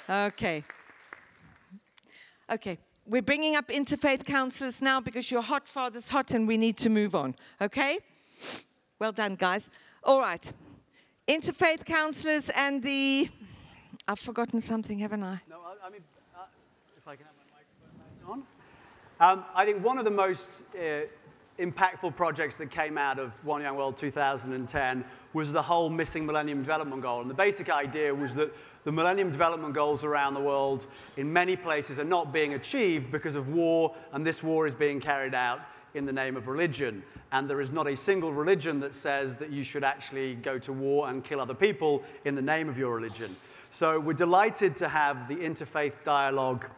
Okay. Okay. We're bringing up interfaith counselors now because your hot father's hot and we need to move on. Okay? Well done, guys. All right. Interfaith counselors and the... I've forgotten something, haven't I? No, I mean, if I can have my microphone back on. I think one of the most impactful projects that came out of One Young World 2010 was the whole Missing Millennium Development Goal. And the basic idea was that the Millennium Development Goals around the world in many places are not being achieved because of war, and this war is being carried out in the name of religion. And there is not a single religion that says that you should actually go to war and kill other people in the name of your religion. So we're delighted to have the Interfaith Dialogue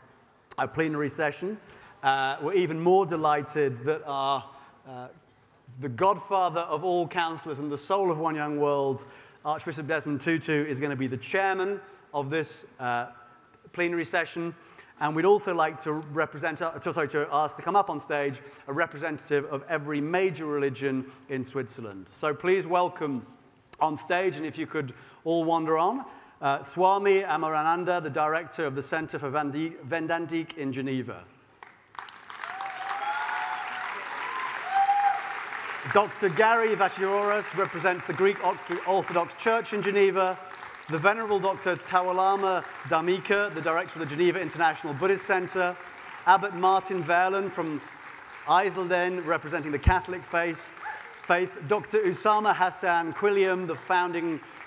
plenary session. We're even more delighted that the godfather of all counselors and the soul of One Young World, Archbishop Desmond Tutu, is going to be the chairman of this plenary session. And we'd also like to to ask to come up on stage a representative of every major religion in Switzerland. So please welcome on stage, and if you could all wander on, Swami Amarananda, the director of the Center for Vedantic in Geneva. Dr. Gary Vachiouras represents the Greek Orthodox Church in Geneva. The Venerable Dr. Tawalama Dhamika, the director of the Geneva International Buddhist Center. Abbot Martin Verlen from Eiselden, representing the Catholic faith. Dr. Usama Hassan Quilliam, the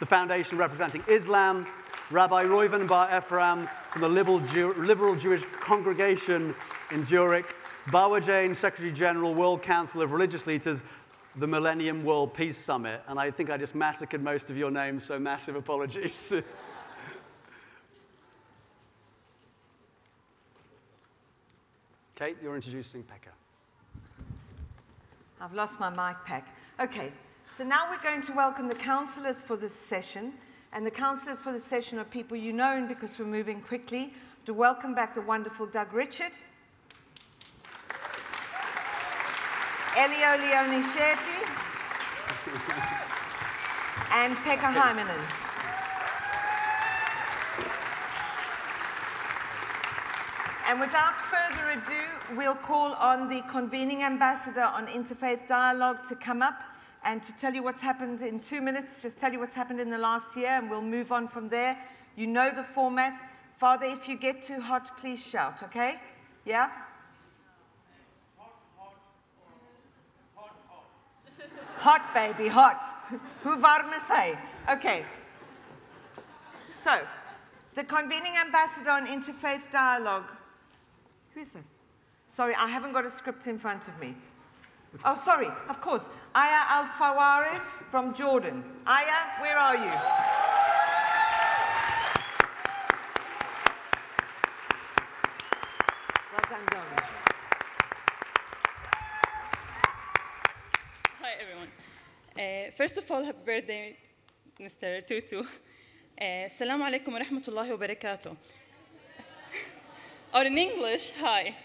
foundation representing Islam. Rabbi Reuven Bar Ephraim from the Liberal Jewish Congregation in Zurich. Bawa Jain, Secretary General, World Council of Religious Leaders, the Millennium World Peace Summit. And I think I just massacred most of your names, so massive apologies. Kate, you're introducing Pekka. I've lost my mic pack. Okay, so now we're going to welcome the counselors for this session. And the counselors for this session are people you know, and because we're moving quickly, to welcome back the wonderful Doug Richard, Elio Leone Shetty, and Pekka Hymanen. And without further ado, we'll call on the convening ambassador on Interfaith Dialogue to come up and to tell you what's happened in 2 minutes, just tell you what's happened in the last year, and we'll move on from there. You know the format. Father, if you get too hot, please shout, okay? Yeah? Hot, baby, hot. Hoe warm is hy? Okay. So, the convening ambassador on Interfaith Dialogue. Who is that? Sorry, I haven't got a script in front of me. Oh, sorry, of course. Ayah Alfawaris from Jordan. Ayah, where are you? Well done, Don. Hi, everyone. First of all, happy birthday, Mr. Tutu. Assalamu alaikum wa rahmatullahi wa barakatuh. Or in English, hi.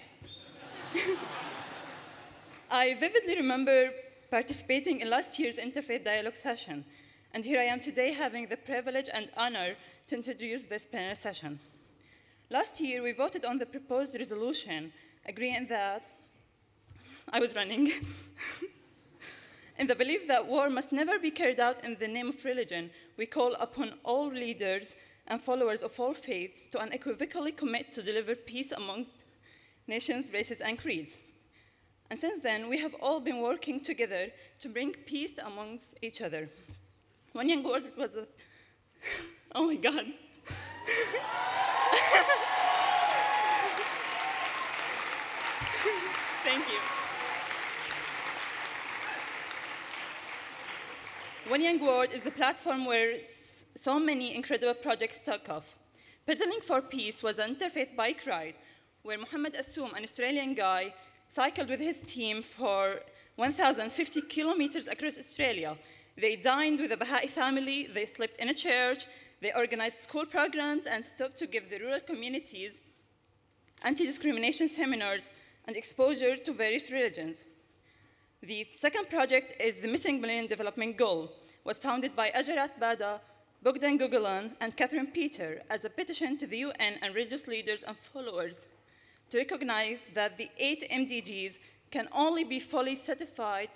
I vividly remember participating in last year's Interfaith Dialogue session, and here I am today having the privilege and honor to introduce this plenary session. Last year, we voted on the proposed resolution, agreeing that I was running, in the belief that war must never be carried out in the name of religion. We call upon all leaders and followers of all faiths to unequivocally commit to deliver peace amongst nations, races, and creeds. And since then, we have all been working together to bring peace amongst each other. One Young World was a... Oh, my God. Thank you. One Young World is the platform where so many incredible projects took off. Pedaling for Peace was an interfaith bike ride where Mohammed Assoum, an Australian guy, cycled with his team for 1,050 kilometers across Australia. They dined with a Baha'i family, they slept in a church, they organized school programs and stopped to give the rural communities anti-discrimination seminars and exposure to various religions. The second project is the Missing Millennium Development Goal. It was founded by Ajart, Bada, Bogdan Gugulan, and Catherine Peter as a petition to the UN and religious leaders and followers to recognize that the 8 MDGs can only be fully satisfied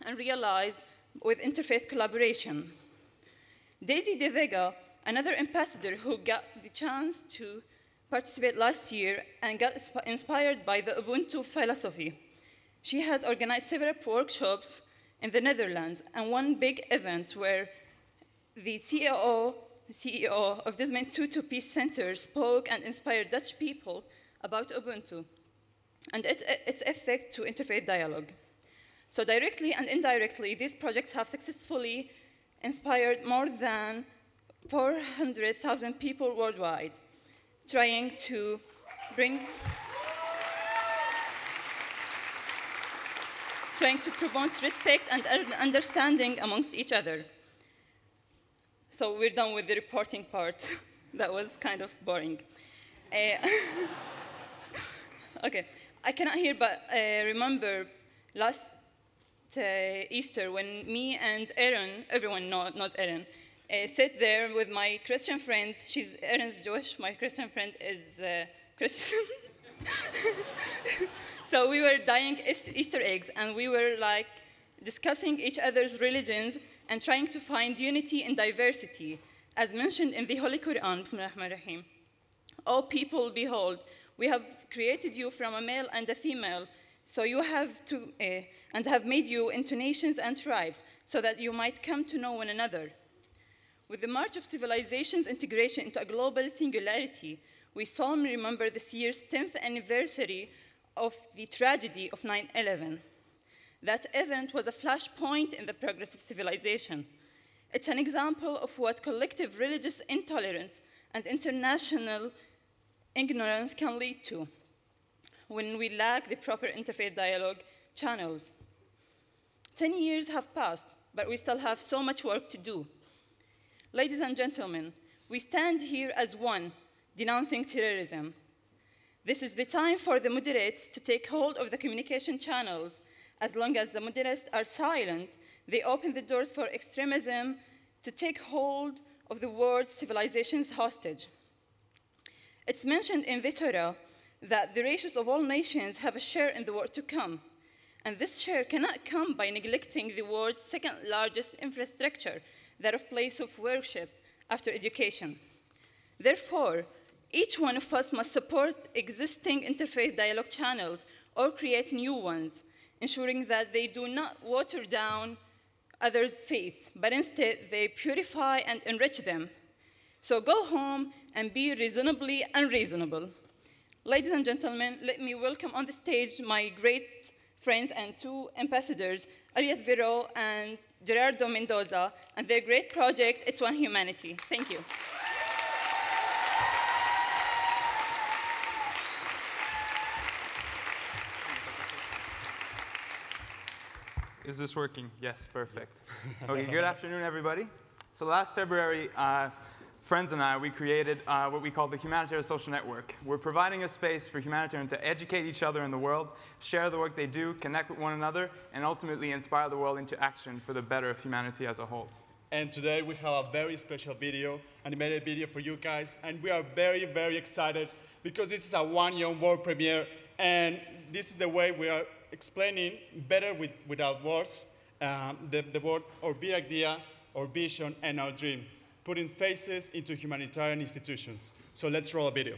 and realized with interfaith collaboration. Daisy De Vega, another ambassador who got the chance to participate last year and got inspired by the Ubuntu philosophy. She has organized several workshops in the Netherlands and one big event where the CEO of Desmond Tutu Peace Center spoke and inspired Dutch people about Ubuntu and its effect to interfaith dialogue. So directly and indirectly, these projects have successfully inspired more than 400,000 people worldwide, trying to promote respect and understanding amongst each other. So we're done with the reporting part. That was kind of boring. Okay, I cannot hear but remember last Easter when me and Aaron, everyone knows Aaron, sat there with my Christian friend. Aaron's Jewish, my Christian friend is Christian. So we were dyeing Easter eggs, and we were like discussing each other's religions and trying to find unity in diversity, as mentioned in the Holy Quran. Bismillah ar-Rahman ar-Rahim. O people, behold, we have created you from a male and a female, so you have to, and have made you into nations and tribes, so that you might come to know one another. With the march of civilization's integration into a global singularity, we solemnly remember this year's 10th anniversary of the tragedy of 9/11. That event was a flashpoint in the progress of civilization. It's an example of what collective religious intolerance and international ignorance can lead to when we lack the proper interfaith dialogue channels. 10 years have passed, but we still have so much work to do. Ladies and gentlemen, we stand here as one, denouncing terrorism. This is the time for the moderates to take hold of the communication channels. As long as the moderates are silent, they open the doors for extremism to take hold of the world's civilization's hostage. It's mentioned in the Torah that the races of all nations have a share in the world to come. And this share cannot come by neglecting the world's second largest infrastructure, that of place of worship after education. Therefore, each one of us must support existing interfaith dialogue channels or create new ones, ensuring that they do not water down others' faiths, but instead they purify and enrich them. So go home and be reasonably unreasonable. Ladies and gentlemen, let me welcome on the stage my great friends and 2 ambassadors, Elliot Verreault and Gerardo Mendoza, and their great project, It's One Humanity. Thank you. Is this working? Yes, perfect. Okay, good afternoon, everybody. So last February, friends and I, we created what we call the Humanitarian Social Network. We're providing a space for humanitarians to educate each other in the world, share the work they do, connect with one another, and ultimately inspire the world into action for the better of humanity as a whole. And today we have a very special video, animated video for you guys, and we are very, very excited because this is a one-year world premiere, and this is the way we are explaining better without words the word, our big idea, our vision, and our dream, putting faces into humanitarian institutions. So let's roll a video.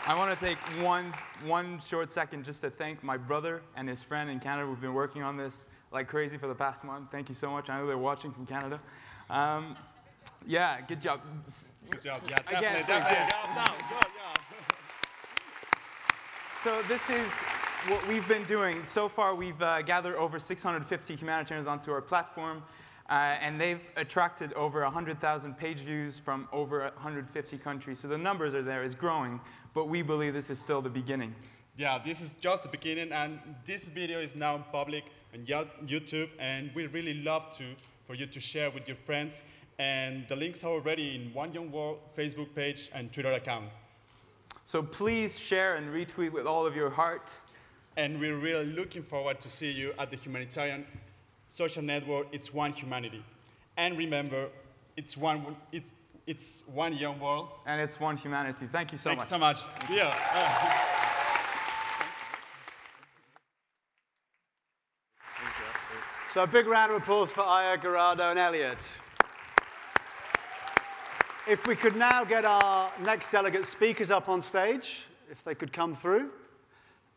I want to take one short second just to thank my brother and his friend in Canada who've been working on this like crazy for the past month. Thank you so much. I know they're watching from Canada. Yeah, good job. Good job. Yeah, definitely. Again, Good, yeah. So this is what we've been doing. So far, we've gathered over 650 humanitarians onto our platform. And they've attracted over 100,000 page views from over 150 countries. So the numbers are there, it's growing, but we believe this is still the beginning. Yeah, this is just the beginning, and this video is now public on YouTube, and we really love for you to share with your friends. And the links are already in One Young World Facebook page and Twitter account. So please share and retweet with all of your heart. And we're really looking forward to see you at the Humanitarian social network. It's one humanity. And remember, it's one young world. And it's one humanity. Thank you so much. Thanks so much. Yeah. So a big round of applause for Ayah, Gerardo, and Elliot. If we could now get our next delegate speakers up on stage, if they could come through.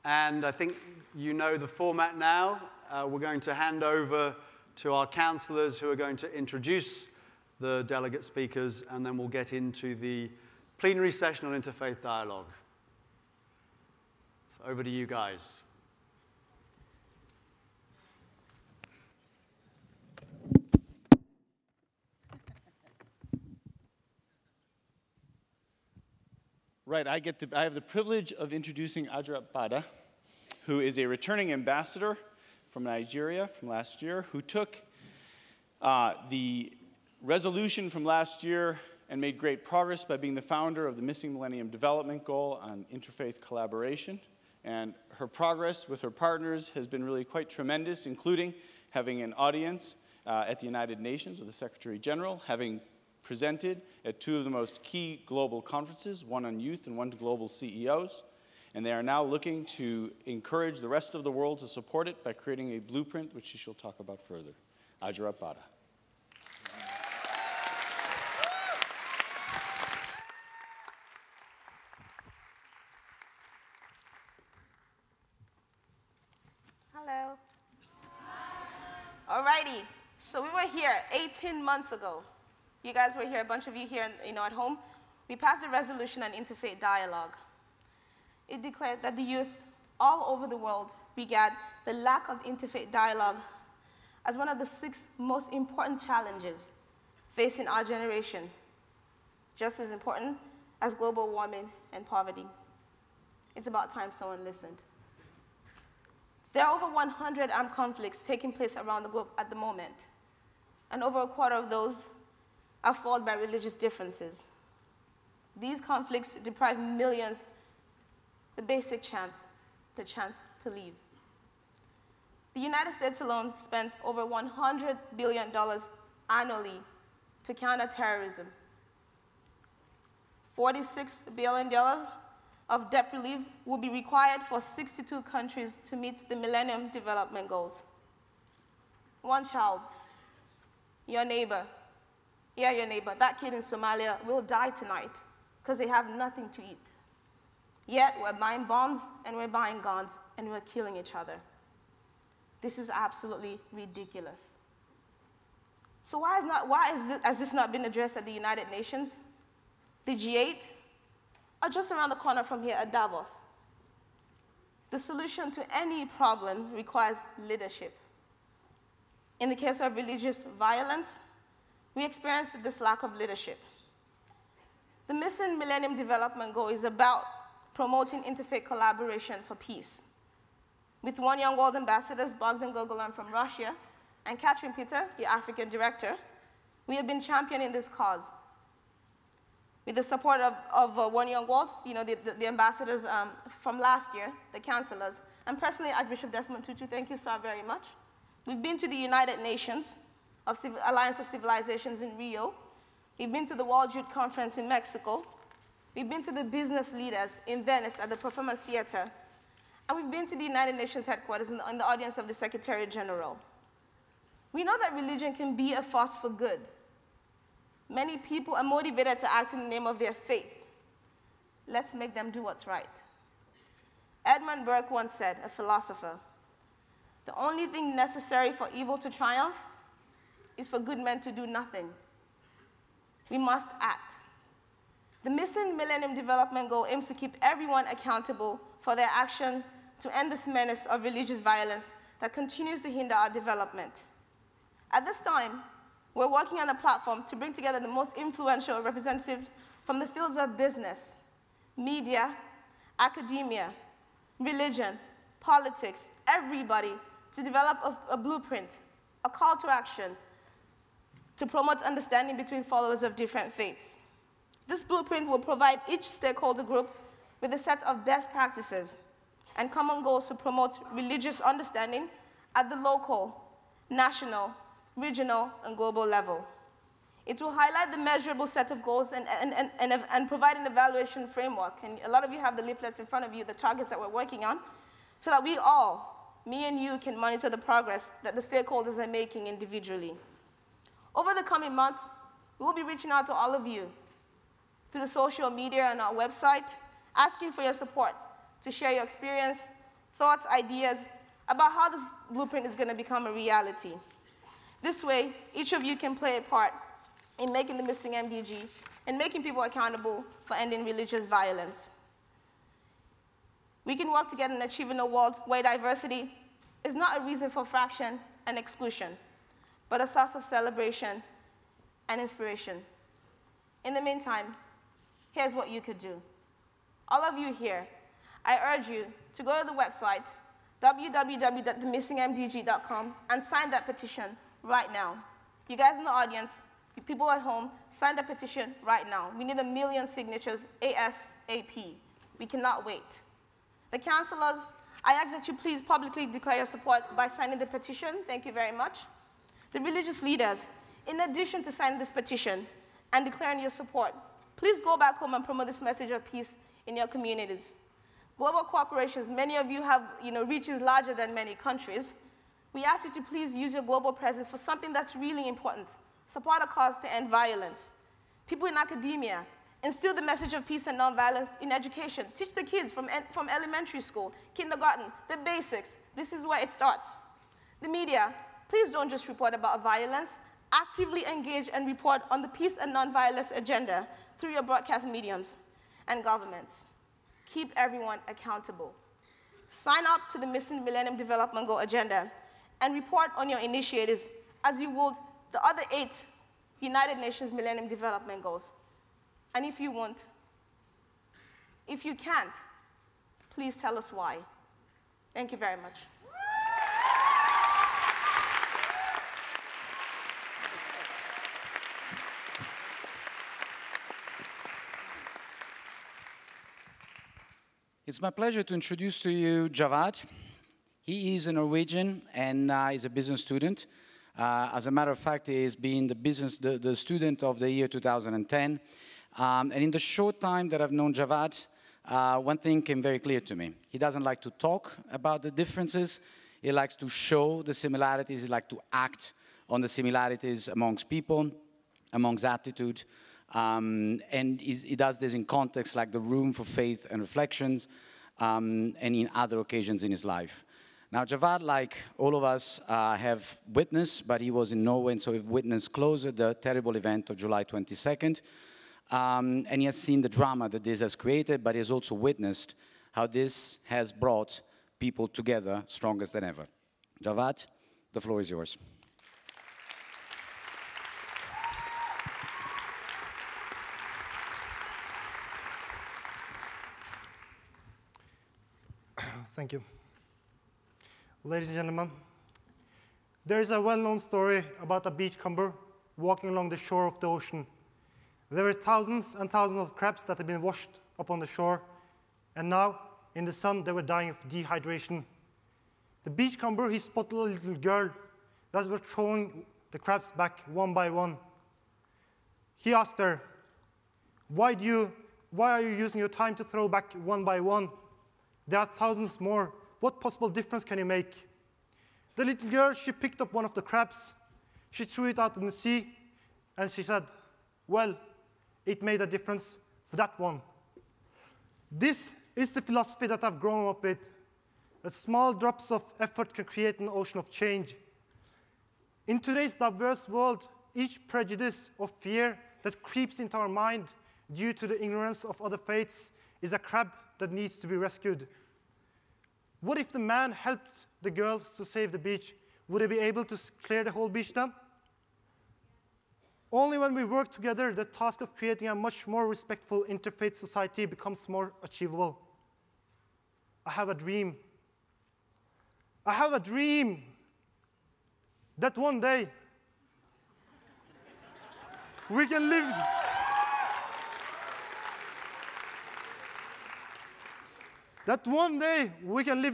And I think you know the format now. We're going to hand over to our counselors who are going to introduce the delegate speakers, and then we'll get into the plenary session on interfaith dialogue. So over to you guys. Right, I have the privilege of introducing Ajart Bada, who is a returning ambassador from Nigeria from last year, who took the resolution from last year and made great progress by being the founder of the Missing Millennium Development Goal on interfaith collaboration. And her progress with her partners has been really quite tremendous, including having an audience at the United Nations with the Secretary General, having presented at two of the most key global conferences, one on youth and one to global CEOs. And they are now looking to encourage the rest of the world to support it by creating a blueprint, which she shall talk about further. Ajart Bada. Hello. All righty. So we were here 18 months ago. You guys were here, a bunch of you here at home. We passed a resolution on interfaith dialogue. It declared that the youth all over the world regard the lack of interfaith dialogue as one of the 6 most important challenges facing our generation, just as important as global warming and poverty. It's about time someone listened. There are over 100 armed conflicts taking place around the globe at the moment, and over a quarter of those are fueled by religious differences. These conflicts deprive millions the basic chance, the chance to live. The United States alone spends over $100 billion annually to counter terrorism. $46 billion of debt relief will be required for 62 countries to meet the Millennium Development Goals. One child, your neighbor, your neighbor, that kid in Somalia will die tonight because they have nothing to eat. Yet we're buying bombs and we're buying guns and we're killing each other. This is absolutely ridiculous. So has this not been addressed at the United Nations, the G8, or just around the corner from here at Davos? The solution to any problem requires leadership. In the case of religious violence, we experienced this lack of leadership. The missing Millennium Development Goal is about promoting interfaith collaboration for peace. With One Young World ambassadors, Bogdan Gogolan from Russia, and Catherine Peter, your African director, we have been championing this cause. With the support of One Young World, the ambassadors from last year, the counselors, and personally Archbishop Desmond Tutu, thank you so very much. We've been to the United Nations Alliance of Civilizations in Rio. We've been to the World Youth Conference in Mexico. We've been to the business leaders in Venice at the Performance Theater. And we've been to the United Nations headquarters in the audience of the Secretary General. We know that religion can be a force for good. Many people are motivated to act in the name of their faith. Let's make them do what's right. Edmund Burke once said, a philosopher, the only thing necessary for evil to triumph is for good men to do nothing. We must act. The missing Millennium Development Goal aims to keep everyone accountable for their action to end this menace of religious violence that continues to hinder our development. At this time, we're working on a platform to bring together the most influential representatives from the fields of business, media, academia, religion, politics, everybody, to develop a blueprint, a call to action, to promote understanding between followers of different faiths. This blueprint will provide each stakeholder group with a set of best practices and common goals to promote religious understanding at the local, national, regional, and global level. It will highlight the measurable set of goals and provide an evaluation framework. And a lot of you have the leaflets in front of you, the targets that we're working on, so that we all, me and you, can monitor the progress that the stakeholders are making individually. Over the coming months, we will be reaching out to all of you through the social media and our website, asking for your support to share your experience, thoughts, ideas about how this blueprint is going to become a reality. This way, each of you can play a part in making the missing MDG and making people accountable for ending religious violence. We can work together in achieving a world where diversity is not a reason for fraction and exclusion, but a source of celebration and inspiration. In the meantime, here's what you could do. All of you here, I urge you to go to the website, www.themissingmdg.com, and sign that petition right now. You guys in the audience, you people at home, sign the petition right now. We need 1 million signatures ASAP. We cannot wait. The councillors, I ask that you please publicly declare your support by signing the petition. Thank you very much. The religious leaders, in addition to signing this petition and declaring your support, please go back home and promote this message of peace in your communities. Global corporations, many of you have reaches larger than many countries. We ask you to please use your global presence for something that's really important. Support a cause to end violence. People in academia, instill the message of peace and nonviolence in education. Teach the kids from elementary school, kindergarten, the basics. This is where it starts. The media, please don't just report about violence. Actively engage and report on the peace and nonviolence agenda through your broadcast mediums and governments. Keep everyone accountable. Sign up to the Missing Millennium Development Goal agenda and report on your initiatives as you would the other 8 United Nations Millennium Development Goals. And if you won't, if you can't, please tell us why. Thank you very much. It's my pleasure to introduce to you Javad. He is a Norwegian and is a business student. As a matter of fact, he has been the student of the year 2010. And in the short time that I've known Javad, one thing came very clear to me. He doesn't like to talk about the differences. He likes to show the similarities. He likes to act on the similarities amongst people, amongst attitude. And he does this in contexts like the Room for Faith and Reflections and in other occasions in his life. Now, Javad, like all of us, have witnessed, but he was in Norway, and so he witnessed closer the terrible event of July 22nd. And he has seen the drama that this has created, but he has also witnessed how this has brought people together stronger than ever. Javad, the floor is yours. Thank you. Ladies and gentlemen, there is a well-known story about a beachcomber walking along the shore of the ocean. There were thousands and thousands of crabs that had been washed up on the shore, and now, in the sun, they were dying of dehydration. The beachcomber, he spotted a little girl that was throwing the crabs back one by one. He asked her, why are you using your time to throw back one by one? There are thousands more. What possible difference can you make? The little girl, she picked up one of the crabs. She threw it out in the sea, and she said, well, it made a difference for that one. This is the philosophy that I've grown up with, that small drops of effort can create an ocean of change. In today's diverse world, each prejudice or fear that creeps into our mind due to the ignorance of other faiths is a crab that needs to be rescued. What if the man helped the girls to save the beach? Would he be able to clear the whole beach then? Only when we work together, the task of creating a much more respectful interfaith society becomes more achievable. I have a dream. I have a dream that one day we can live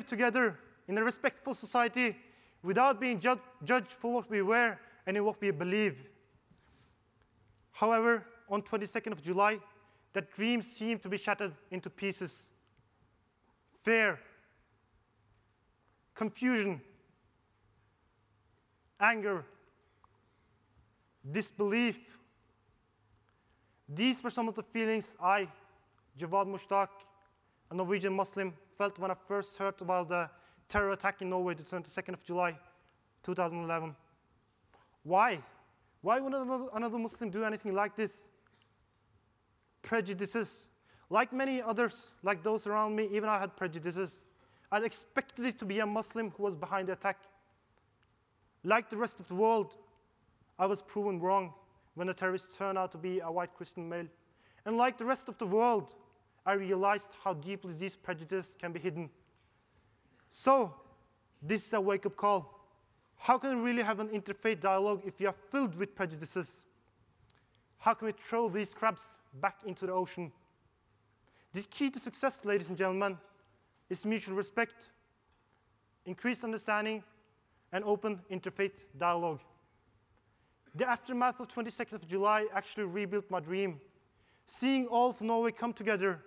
together in a respectful society without being judged for what we wear and in what we believe. However, on 22nd of July, that dream seemed to be shattered into pieces. Fear, confusion, anger, disbelief. These were some of the feelings I, Javad Mushtaq, a Norwegian Muslim, felt when I first heard about the terror attack in Norway the 22nd of July, 2011. Why? Why would another Muslim do anything like this? Prejudices. Like many others, like those around me, even I had prejudices. I expected it to be a Muslim who was behind the attack. Like the rest of the world, I was proven wrong when the terrorists turned out to be a white Christian male. And like the rest of the world, I realized how deeply these prejudices can be hidden. So, this is a wake-up call. How can we really have an interfaith dialogue if we are filled with prejudices? How can we throw these crabs back into the ocean? The key to success, ladies and gentlemen, is mutual respect, increased understanding, and open interfaith dialogue. The aftermath of 22nd of July actually rebuilt my dream. Seeing all of Norway come together,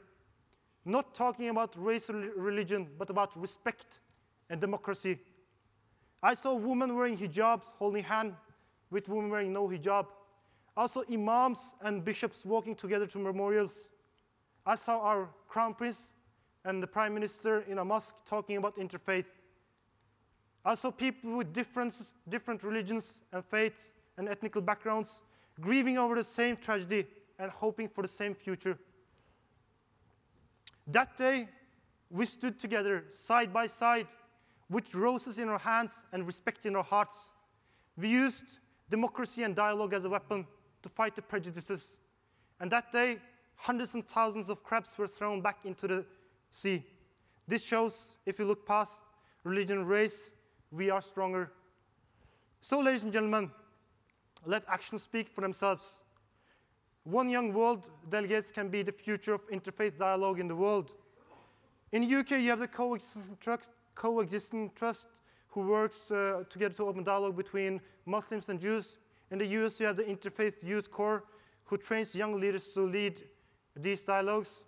not talking about race or religion, but about respect and democracy. I saw women wearing hijabs holding hands with women wearing no hijab. I saw imams and bishops walking together to memorials. I saw our crown prince and the prime minister in a mosque talking about interfaith. Also people with different religions and faiths and ethnic backgrounds, grieving over the same tragedy and hoping for the same future. That day, we stood together, side by side, with roses in our hands and respect in our hearts. We used democracy and dialogue as a weapon to fight the prejudices. And that day, hundreds and thousands of crabs were thrown back into the sea. This shows, if you look past religion and race, we are stronger. So, ladies and gentlemen, let actions speak for themselves. One Young World delegates can be the future of interfaith dialogue in the world. In the UK, you have the Coexisting Trust, who works together to open dialogue between Muslims and Jews. In the US, you have the Interfaith Youth Corps, who trains young leaders to lead these dialogues.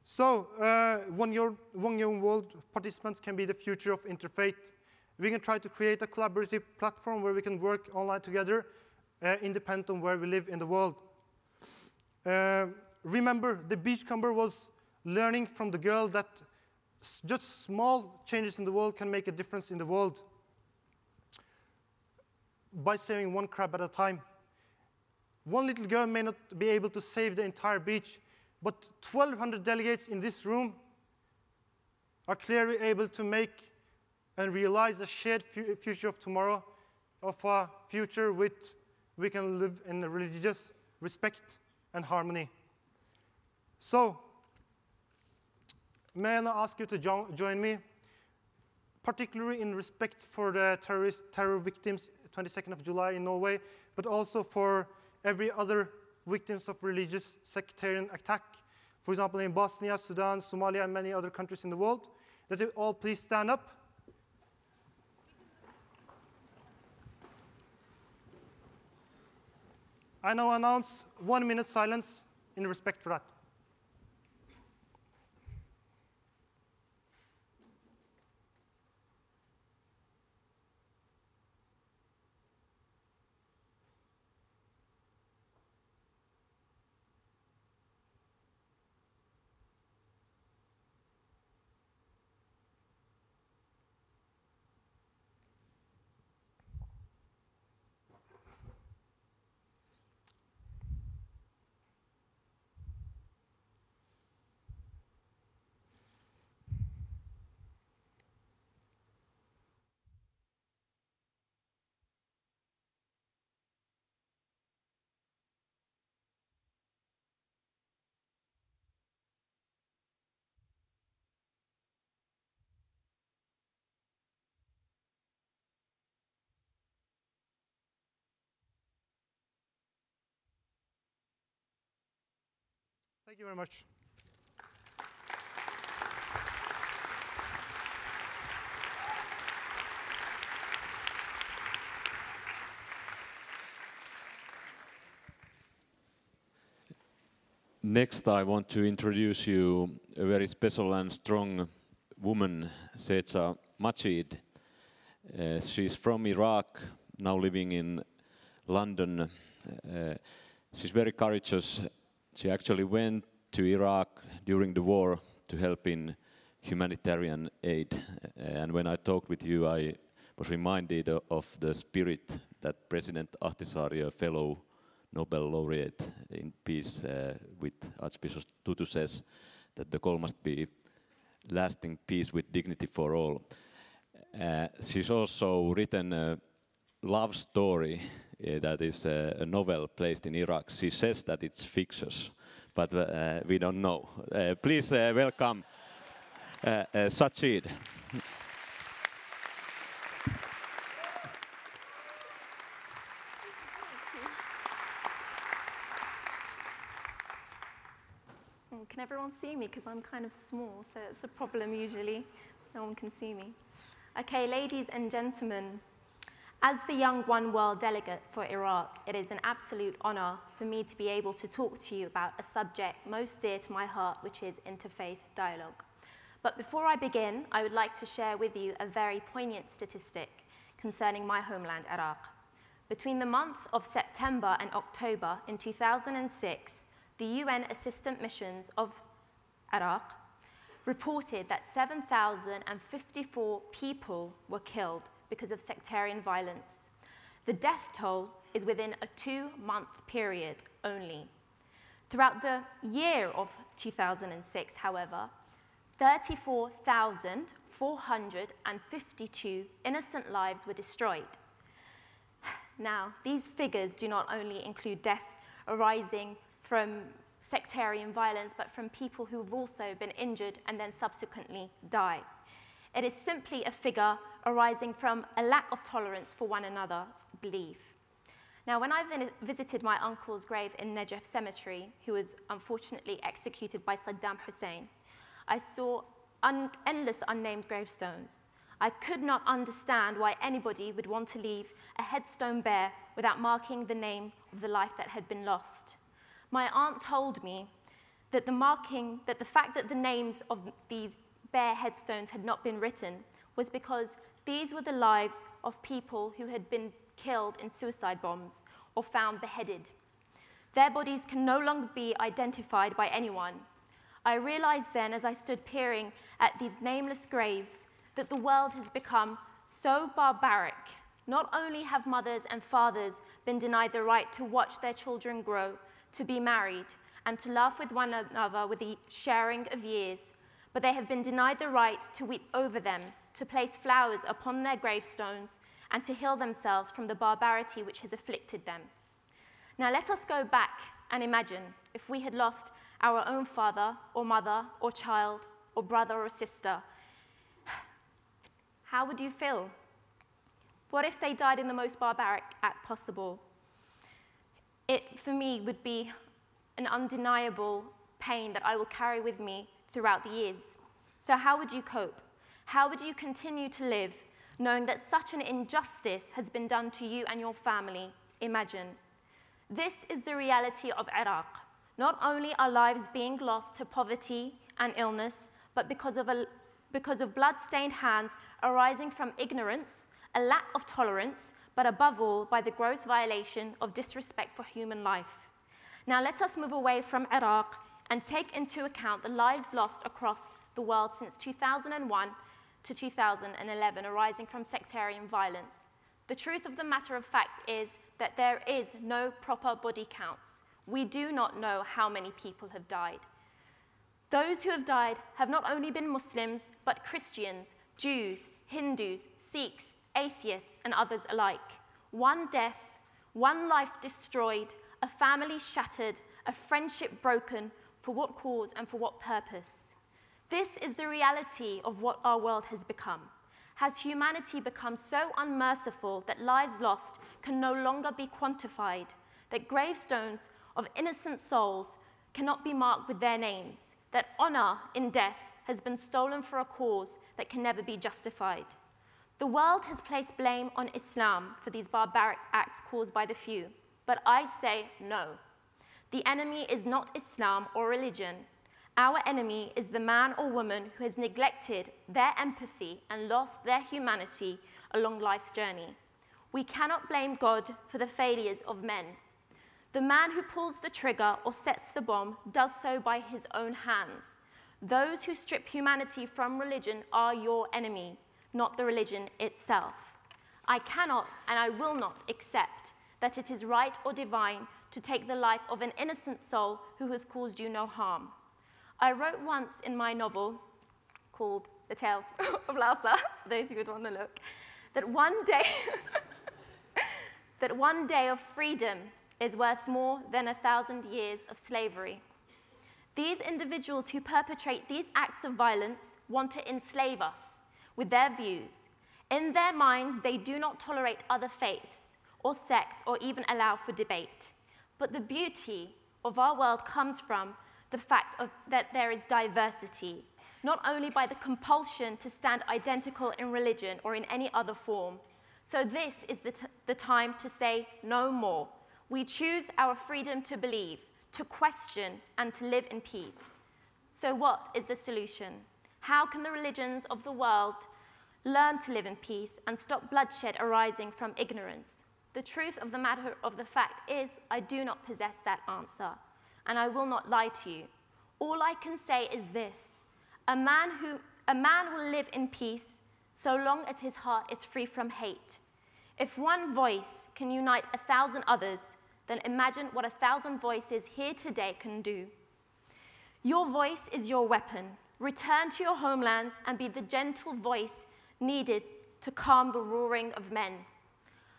So, One Young World participants can be the future of interfaith. We can try to create a collaborative platform where we can work online together, independent of where we live in the world. Remember, the beachcomber was learning from the girl that just small changes in the world can make a difference in the world by saving one crab at a time. One little girl may not be able to save the entire beach, but 1,200 delegates in this room are clearly able to make and realize a shared future of tomorrow, of a future with we can live in religious respect and harmony. So, may I ask you to join me, particularly in respect for the terror victims 22nd of July in Norway, but also for every other victims of religious sectarian attack, for example, in Bosnia, Sudan, Somalia, and many other countries in the world, that you all please stand up. I now announce 1 minute silence in respect for that. Thank you very much. Next, I want to introduce you a very special and strong woman, Seja Majeed. She's from Iraq, now living in London. She's very courageous. She actually went to Iraq during the war to help in humanitarian aid. And when I talked with you, I was reminded of the spirit that President Ahtisaari, a fellow Nobel laureate in peace with Archbishop Tutu, says that the goal must be lasting peace with dignity for all. She's also written a love story that is a novel placed in Iraq. She says that it's fictitious, but we don't know. Please welcome Majeed. Can everyone see me? Because I'm kind of small, so it's a problem usually. No one can see me. Okay, ladies and gentlemen, as the Young One World delegate for Iraq, it is an absolute honor for me to be able to talk to you about a subject most dear to my heart, which is interfaith dialogue. But before I begin, I would like to share with you a very poignant statistic concerning my homeland, Iraq. Between the month of September and October in 2006, the UN assistant missions of Iraq reported that 7,054 people were killed because of sectarian violence. The death toll is within a 2-month period only. Throughout the year of 2006, however, 34,452 innocent lives were destroyed. Now, these figures do not only include deaths arising from sectarian violence, but from people who have also been injured and then subsequently died. It is simply a figure arising from a lack of tolerance for one another's belief. Now, when I visited my uncle's grave in Najaf Cemetery, who was unfortunately executed by Saddam Hussein, I saw endless unnamed gravestones. I could not understand why anybody would want to leave a headstone bare without marking the name of the life that had been lost. My aunt told me that the fact that the names of these bare headstones had not been written was because these were the lives of people who had been killed in suicide bombs or found beheaded. Their bodies can no longer be identified by anyone. I realized then, as I stood peering at these nameless graves, that the world has become so barbaric. Not only have mothers and fathers been denied the right to watch their children grow, to be married, and to laugh with one another with the sharing of years, but they have been denied the right to weep over them, to place flowers upon their gravestones, and to heal themselves from the barbarity which has afflicted them. Now let us go back and imagine if we had lost our own father or mother or child or brother or sister. How would you feel? What if they died in the most barbaric act possible? It, for me, would be an undeniable pain that I will carry with me throughout the years. So how would you cope? How would you continue to live knowing that such an injustice has been done to you and your family? Imagine. This is the reality of Iraq. Not only are lives being lost to poverty and illness, but because of blood-stained hands arising from ignorance, a lack of tolerance, but above all, by the gross violation of disrespect for human life. Now let us move away from Iraq and take into account the lives lost across the world since 2001 to 2011 arising from sectarian violence. The truth of the matter of fact is that there is no proper body counts. We do not know how many people have died. Those who have died have not only been Muslims, but Christians, Jews, Hindus, Sikhs, atheists, and others alike. One death, one life destroyed, a family shattered, a friendship broken, for what cause and for what purpose? This is the reality of what our world has become. Has humanity become so unmerciful that lives lost can no longer be quantified, that gravestones of innocent souls cannot be marked with their names, that honor in death has been stolen for a cause that can never be justified? The world has placed blame on Islam for these barbaric acts caused by the few, but I say no. The enemy is not Islam or religion. Our enemy is the man or woman who has neglected their empathy and lost their humanity along life's journey. We cannot blame God for the failures of men. The man who pulls the trigger or sets the bomb does so by his own hands. Those who strip humanity from religion are your enemy, not the religion itself. I cannot and I will not accept that it is right or divine to take the life of an innocent soul who has caused you no harm. I wrote once in my novel, called The Tale of Lausa, those who would want to look, that one day of freedom is worth more than 1,000 years of slavery. These individuals who perpetrate these acts of violence want to enslave us with their views. In their minds, they do not tolerate other faiths or sects or even allow for debate. But the beauty of our world comes from the fact that there is diversity, not only by the compulsion to stand identical in religion or in any other form. So this is the time to say no more. We choose our freedom to believe, to question, and to live in peace. So what is the solution? How can the religions of the world learn to live in peace and stop bloodshed arising from ignorance? The truth of the matter of the fact is, I do not possess that answer, and I will not lie to you. All I can say is this: A man will live in peace so long as his heart is free from hate. If one voice can unite 1,000 others, then imagine what 1,000 voices here today can do. Your voice is your weapon. Return to your homelands and be the gentle voice needed to calm the roaring of men.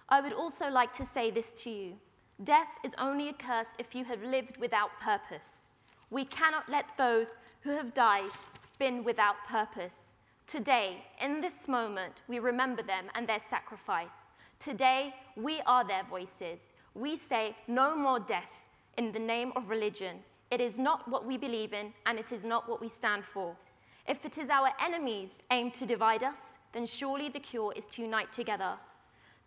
I would also like to say this to you. Death is only a curse if you have lived without purpose. We cannot let those who have died been without purpose. Today, in this moment, we remember them and their sacrifice. Today, we are their voices. We say no more death in the name of religion. It is not what we believe in, and it is not what we stand for. If it is our enemies aim to divide us, then surely the cure is to unite together.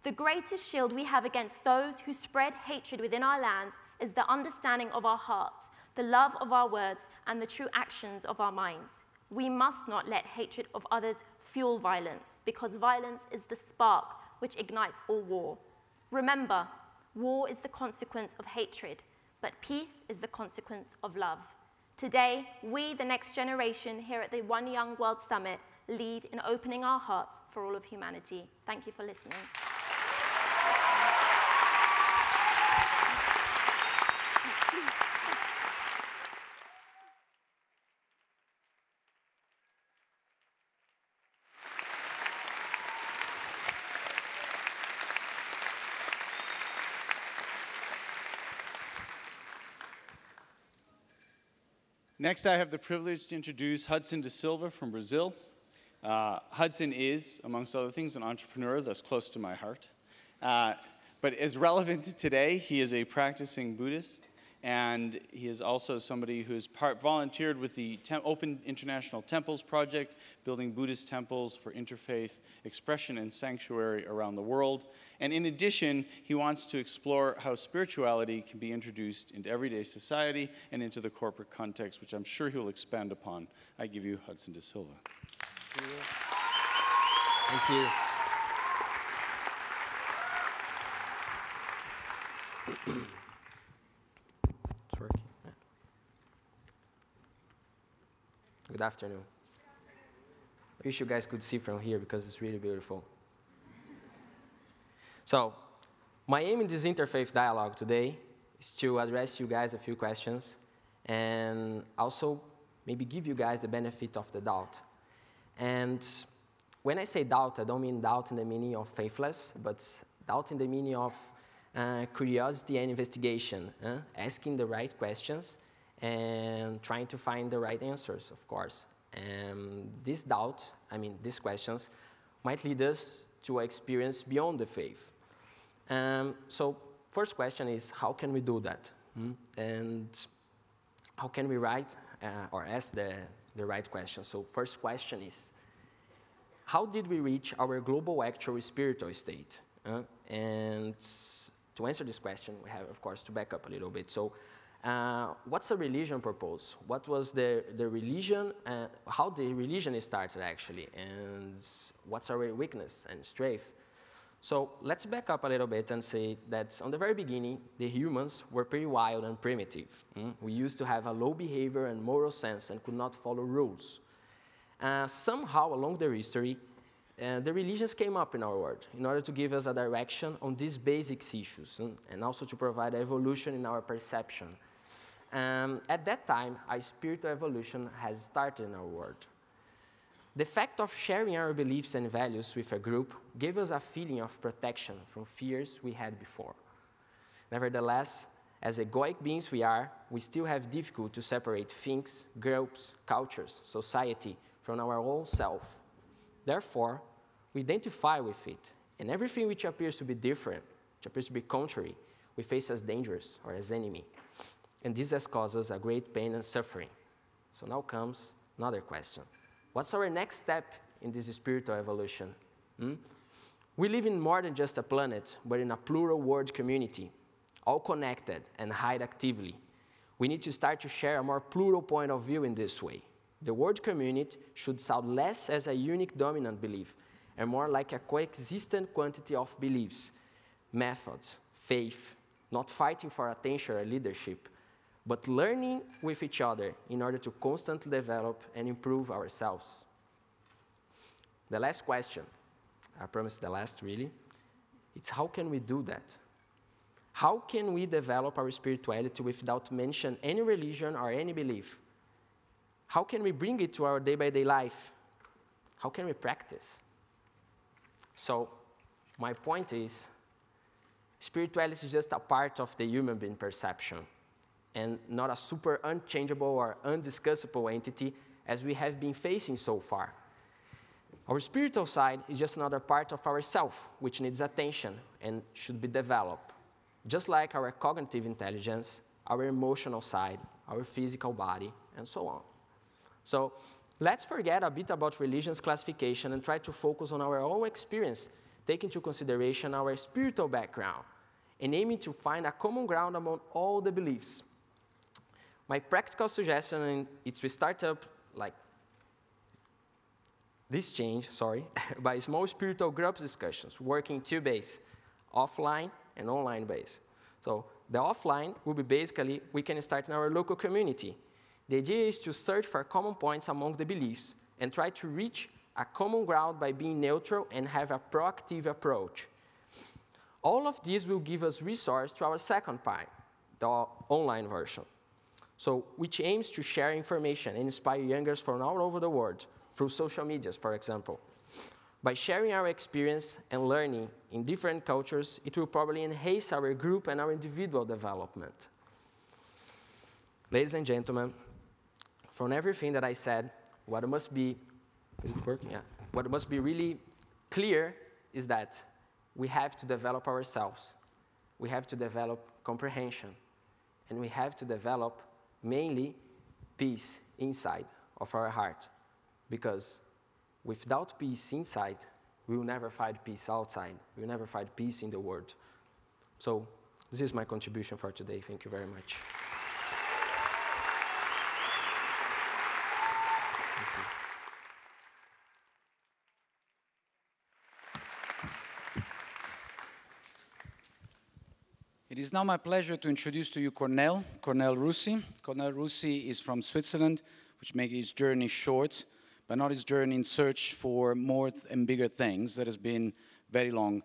The greatest shield we have against those who spread hatred within our lands is the understanding of our hearts, the love of our words, and the true actions of our minds. We must not let hatred of others fuel violence, because violence is the spark which ignites all war. Remember, war is the consequence of hatred, but peace is the consequence of love. Today, we, the next generation here at the One Young World Summit, lead in opening our hearts for all of humanity. Thank you for listening. Next, I have the privilege to introduce Hudson Silva from Brazil. Hudson is, amongst other things, an entrepreneur that's close to my heart. But as relevant to today, he is a practicing Buddhist, and he is also somebody who has volunteered with the Open International Temples Project, building Buddhist temples for interfaith expression and sanctuary around the world. And in addition, he wants to explore how spirituality can be introduced into everyday society and into the corporate context, which I'm sure he'll expand upon. I give you Hudson Silva. Thank you. It's working. Yeah. Good afternoon. I wish you guys could see from here because it's really beautiful. So, my aim in this interfaith dialogue today is to address you guys a few questions and also maybe give you guys the benefit of the doubt. And when I say doubt, I don't mean doubt in the meaning of faithless, but doubt in the meaning of curiosity and investigation, asking the right questions and trying to find the right answers, of course. And this doubt, these questions, might lead us to an experience beyond the faith. So first question is, how can we do that? And how can we write or ask the right question? So first question is, how did we reach our global actual spiritual state? And to answer this question, we have, of course, to back up a little bit. So what's a religion purpose? What was the religion, how the religion started actually, and what's our weakness and strength? So let's back up a little bit and say that on the very beginning, the humans were pretty wild and primitive. We used to have a low behavior and moral sense and could not follow rules. Somehow along the history, the religions came up in our world in order to give us a direction on these basic issues and also to provide evolution in our perception. At that time, a spiritual evolution has started in our world. The fact of sharing our beliefs and values with a group gave us a feeling of protection from fears we had before. Nevertheless, as egoic beings we are, we still have difficulty to separate things, groups, cultures, society from our own self. Therefore, we identify with it, and everything which appears to be different, which appears to be contrary, we face as dangerous or as enemy. And this has caused us a great pain and suffering. So now comes another question. What's our next step in this spiritual evolution? We live in more than just a planet, but in a plural world community, all connected and hide actively. We need to start to share a more plural point of view in this way. The world community should sound less as a unique dominant belief and more like a coexistent quantity of beliefs, methods, faith, not fighting for attention or leadership, but learning with each other in order to constantly develop and improve ourselves. The last question, I promise the last really, it's how can we do that? How can we develop our spirituality without mentioning any religion or any belief? How can we bring it to our day-by-day life? How can we practice? So, my point is, spirituality is just a part of the human being perception, and not a super unchangeable or undiscussable entity as we have been facing so far. Our spiritual side is just another part of ourself, which needs attention and should be developed. Just like our cognitive intelligence, our emotional side, our physical body, and so on. So let's forget a bit about religion's classification and try to focus on our own experience, take into consideration our spiritual background, and aiming to find a common ground among all the beliefs. My practical suggestion is to start up like this change, by small spiritual group discussions, working two ways, offline and online base. So the offline will be basically, we can start in our local community. The idea is to search for common points among the beliefs and try to reach a common ground by being neutral and have a proactive approach. All of this will give us resource to our second part, the online version. So, which aims to share information and inspire youngers from all over the world through social medias, for example. By sharing our experience and learning in different cultures, it will probably enhance our group and our individual development. Ladies and gentlemen, from everything that I said, what must be, is it working? Yeah. What must be really clear is that we have to develop ourselves. We have to develop comprehension. And we have to develop mainly peace inside of our heart. Because without peace inside, we will never find peace outside. We will never find peace in the world. So this is my contribution for today. Thank you very much. It is now my pleasure to introduce to you Cornel Russi. Cornel Russi is from Switzerland, which makes his journey short, but not his journey in search for more and bigger things that has been very long.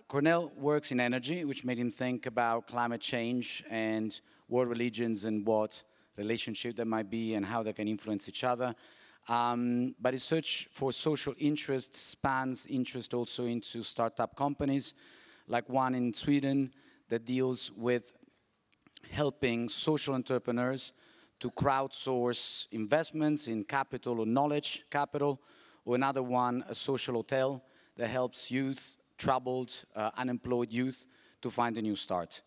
Cornel works in energy, which made him think about climate change and world religions and what relationship there might be and how they can influence each other. But his search for social interest spans interest also into startup companies, like one in Sweden that deals with helping social entrepreneurs to crowdsource investments in capital or knowledge capital, or another one, a social hotel that helps youth, troubled, unemployed youth to find a new start.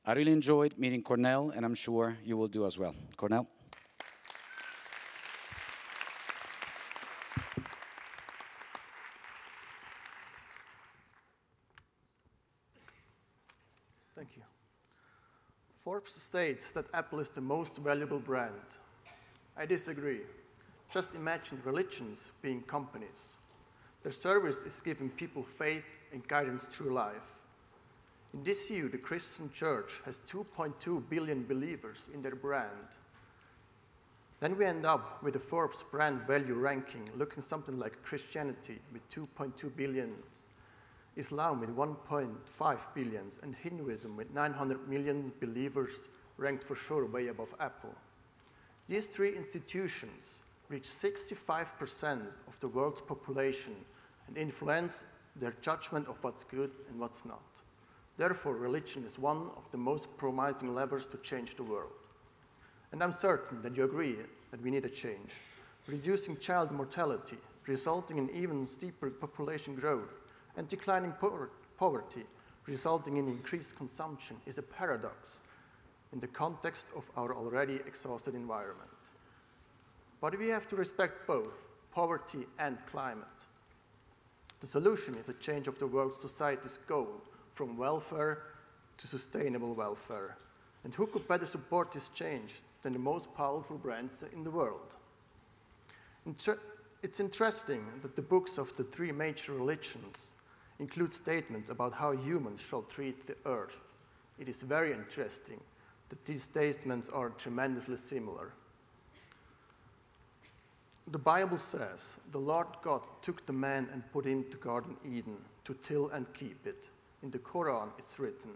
I really enjoyed meeting Cornel, and I'm sure you will do as well. Cornel? Thank you. Forbes states that Apple is the most valuable brand. I disagree. Just imagine religions being companies. Their service is giving people faith and guidance through life. In this view, the Christian church has 2.2 billion believers in their brand. Then we end up with a Forbes brand value ranking looking something like Christianity with 2.2 billion, Islam with 1.5 billion, and Hinduism with 900 million believers ranked for sure way above Apple. These three institutions reach 65% of the world's population and influence their judgment of what's good and what's not. Therefore, religion is one of the most promising levers to change the world. And I'm certain that you agree that we need a change. Reducing child mortality, resulting in even steeper population growth, and declining poverty, resulting in increased consumption, is a paradox in the context of our already exhausted environment. But we have to respect both poverty and climate. The solution is a change of the world's society's goal from welfare to sustainable welfare. And who could better support this change than the most powerful brands in the world? It's interesting that the books of the three major religions include statements about how humans shall treat the earth. It is very interesting. that these statements are tremendously similar. The Bible says, the Lord God took the man and put him to Garden Eden to till and keep it. In the Quran, it's written,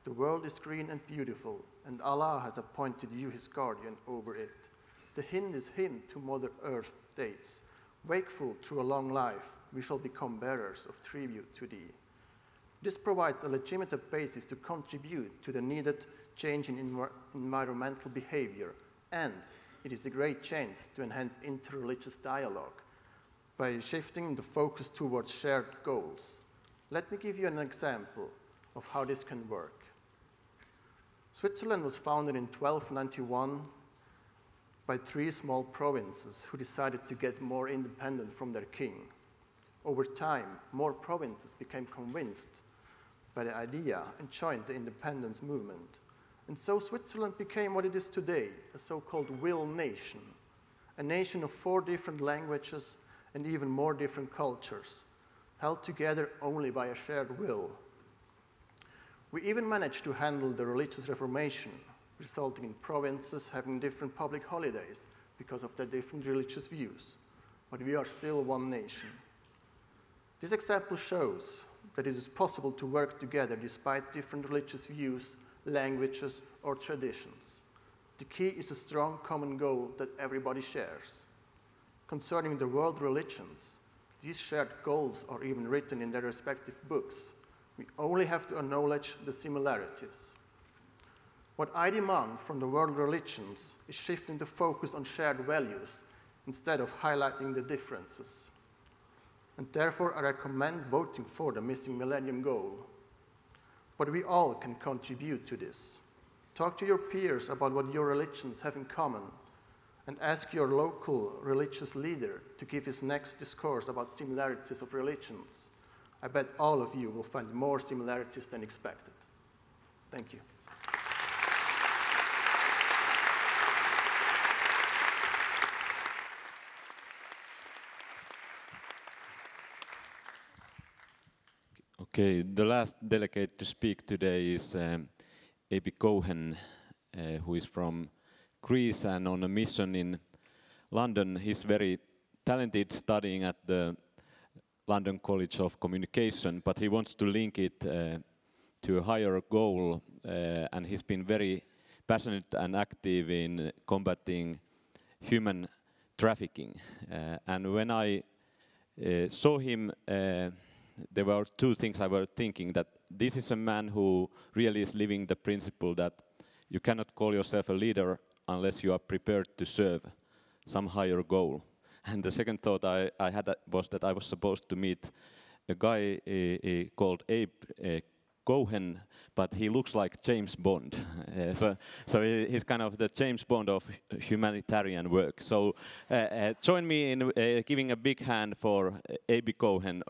the world is green and beautiful, and Allah has appointed you his guardian over it. The hint is him to Mother Earth states, wakeful through a long life, we shall become bearers of tribute to thee. This provides a legitimate basis to contribute to the needed change in environmental behavior, and it is a great chance to enhance interreligious dialogue by shifting the focus towards shared goals. Let me give you an example of how this can work. Switzerland was founded in 1291 by 3 small provinces who decided to get more independent from their king. Over time, more provinces became convinced by the idea and joined the independence movement. And so Switzerland became what it is today, a so-called will nation, a nation of 4 different languages and even more different cultures, held together only by a shared will. We even managed to handle the religious reformation, resulting in provinces having different public holidays because of their different religious views. But we are still one nation. This example shows that it is possible to work together despite different religious views, languages, or traditions. The key is a strong common goal that everybody shares. Concerning the world religions, these shared goals are even written in their respective books. We only have to acknowledge the similarities. What I demand from the world religions is shifting the focus on shared values instead of highlighting the differences. And therefore, I recommend voting for the missing millennium goal. But we all can contribute to this. Talk to your peers about what your religions have in common, and ask your local religious leader to give his next discourse about similarities of religions. I bet all of you will find more similarities than expected. Thank you. Okay, the last delegate to speak today is Abe Cohen, who is from Greece and on a mission in London. He's very talented, studying at the London College of Communication, but he wants to link it to a higher goal, and he's been very passionate and active in combating human trafficking. And when I saw him, there were 2 things I was thinking, that this is a man who really is living the principle that you cannot call yourself a leader unless you are prepared to serve some higher goal. And the second thought I had was that I was supposed to meet a guy called Abe Cohen, but he looks like James Bond. So he's kind of the James Bond of humanitarian work. So join me in giving a big hand for Abe Cohen.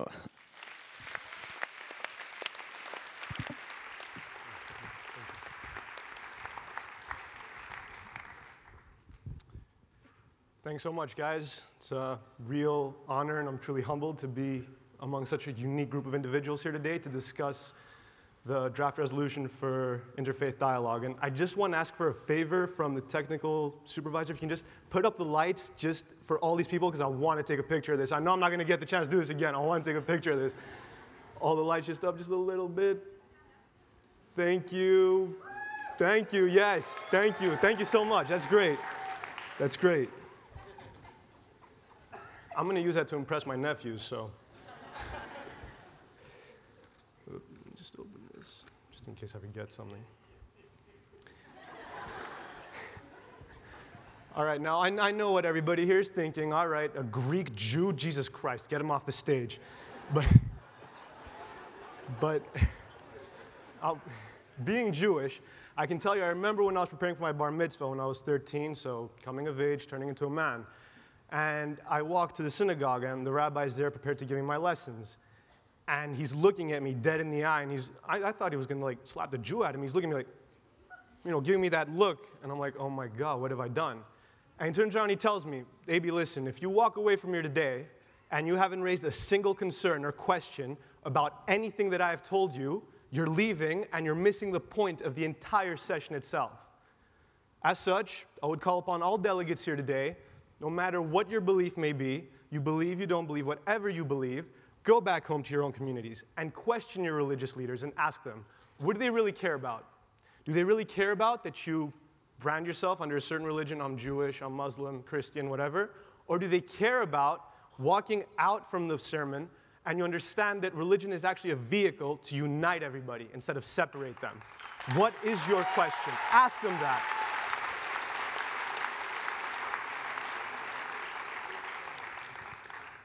Thanks so much, guys. It's a real honor, and I'm truly humbled to be among such a unique group of individuals here today to discuss the draft resolution for interfaith dialogue. And I just want to ask for a favor from the technical supervisor. If you can just put up the lights just for all these people, because I want to take a picture of this. I know I'm not going to get the chance to do this again. I want to take a picture of this. All the lights just up just a little bit. Thank you. Thank you. Yes. Thank you. Thank you so much. That's great. That's great. I'm going to use that to impress my nephews, so. Just open this, just in case I forget something. All right, now I know what everybody here is thinking. All right, a Greek Jew, Jesus Christ, get him off the stage. But being Jewish, I can tell you, I remember when I was preparing for my bar mitzvah when I was 13, so coming of age, turning into a man. And I walked to the synagogue, and the rabbi's there prepared to give me my lessons. And he's looking at me dead in the eye, and I thought he was going to, like, slap the Jew at him. He's looking at me like, giving me that look. And I'm like, oh, my God, what have I done? And he turns around and he tells me, Abe, listen, if you walk away from here today and you haven't raised a single concern or question about anything that I have told you, you're leaving, and you're missing the point of the entire session itself. As such, I would call upon all delegates here today, no matter what your belief may be, you believe, you don't believe, whatever you believe, go back home to your own communities and question your religious leaders and ask them, what do they really care about? Do they really care about that you brand yourself under a certain religion, I'm Jewish, I'm Muslim, Christian, whatever? Or do they care about walking out from the sermon and you understand that religion is actually a vehicle to unite everybody instead of separate them? What is your question? Ask them that.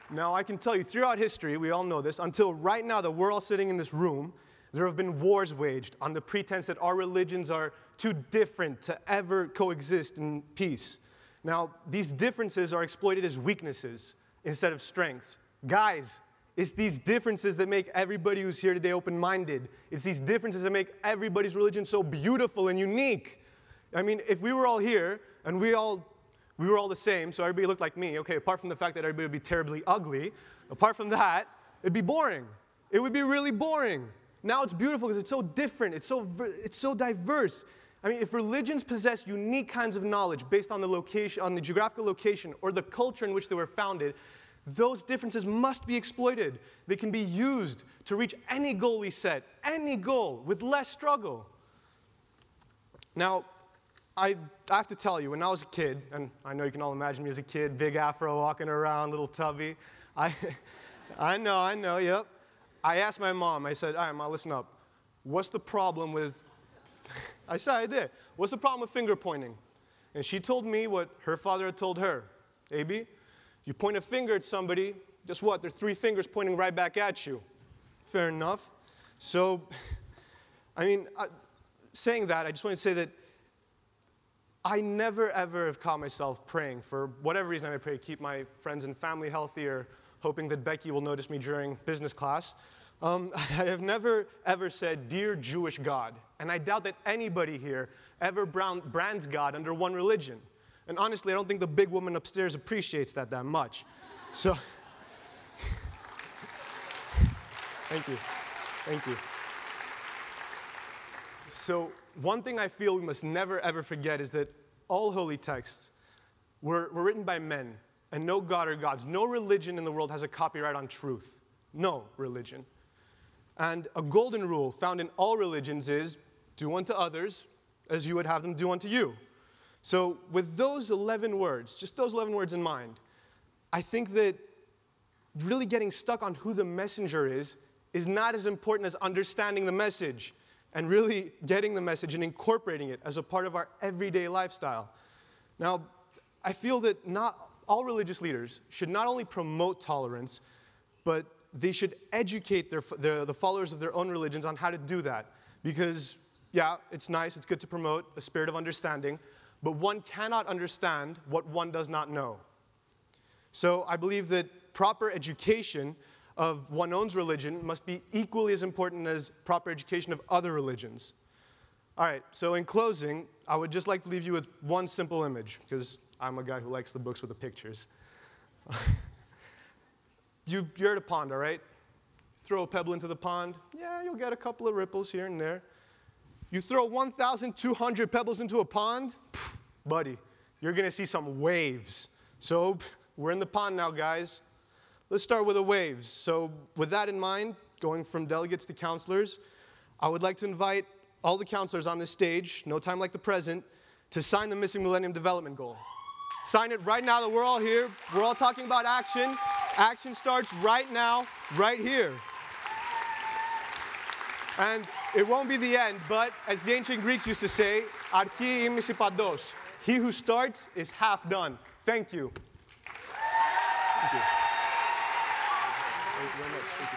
Now, I can tell you, throughout history, we all know this, until right now that we're all sitting in this room, there have been wars waged on the pretense that our religions are too different to ever coexist in peace. Now, these differences are exploited as weaknesses instead of strengths. Guys, it's these differences that make everybody who's here today open-minded. It's these differences that make everybody's religion so beautiful and unique. I mean, if we were all here and we were all the same, so everybody looked like me, okay, apart from the fact that everybody would be terribly ugly, apart from that, it'd be boring. It would be really boring. Now it's beautiful because it's so different, it's so diverse. I mean, if religions possess unique kinds of knowledge based on the location, on the geographical location or the culture in which they were founded, those differences must be exploited. They can be used to reach any goal we set, any goal, with less struggle. Now, I have to tell you, when I was a kid, and I know you can all imagine me as a kid, big afro, walking around, little tubby. I know, yep. I asked my mom, I said, all right, Ma, listen up. What's the problem with, I said I did. What's the problem with finger pointing? And she told me what her father had told her. Abe, you point a finger at somebody, guess what? There are 3 fingers pointing right back at you. Fair enough. So, I mean, saying that, I just want to say that I never, ever have caught myself praying for whatever reason I may pray, keep my friends and family healthy or hoping that Becky will notice me during business class. I have never, ever said, dear Jewish God. And I doubt that anybody here ever brands God under one religion. And honestly, I don't think the big woman upstairs appreciates that much. So, thank you. Thank you. So, one thing I feel we must never, ever forget is that all holy texts were written by men, and no god or gods. No religion in the world has a copyright on truth. No religion. And a golden rule found in all religions is, do unto others as you would have them do unto you. So with those 11 words, just those 11 words in mind, I think that really getting stuck on who the messenger is not as important as understanding the message and really getting the message and incorporating it as a part of our everyday lifestyle. Now, I feel that not all religious leaders should not only promote tolerance, but they should educate the followers of their own religions on how to do that. Because, yeah, it's nice, it's good to promote a spirit of understanding, but one cannot understand what one does not know. So I believe that proper education of one's own religion must be equally as important as proper education of other religions. All right, so in closing, I would just like to leave you with one simple image, because I'm a guy who likes the books with the pictures. You're at a pond, all right? Throw a pebble into the pond. Yeah, you'll get a couple of ripples here and there. You throw 1,200 pebbles into a pond, buddy, you're going to see some waves. So we're in the pond now, guys. Let's start with the waves. So with that in mind, going from delegates to counselors, I would like to invite all the counselors on this stage, no time like the present, to sign the Missing Millennium Development Goal. Sign it right now that we're all here. We're all talking about action. Action starts right now, right here. And it won't be the end, but as the ancient Greeks used to say, archi imisi pados. He who starts is half done. Thank you. Thank you. Thank you very much. Thank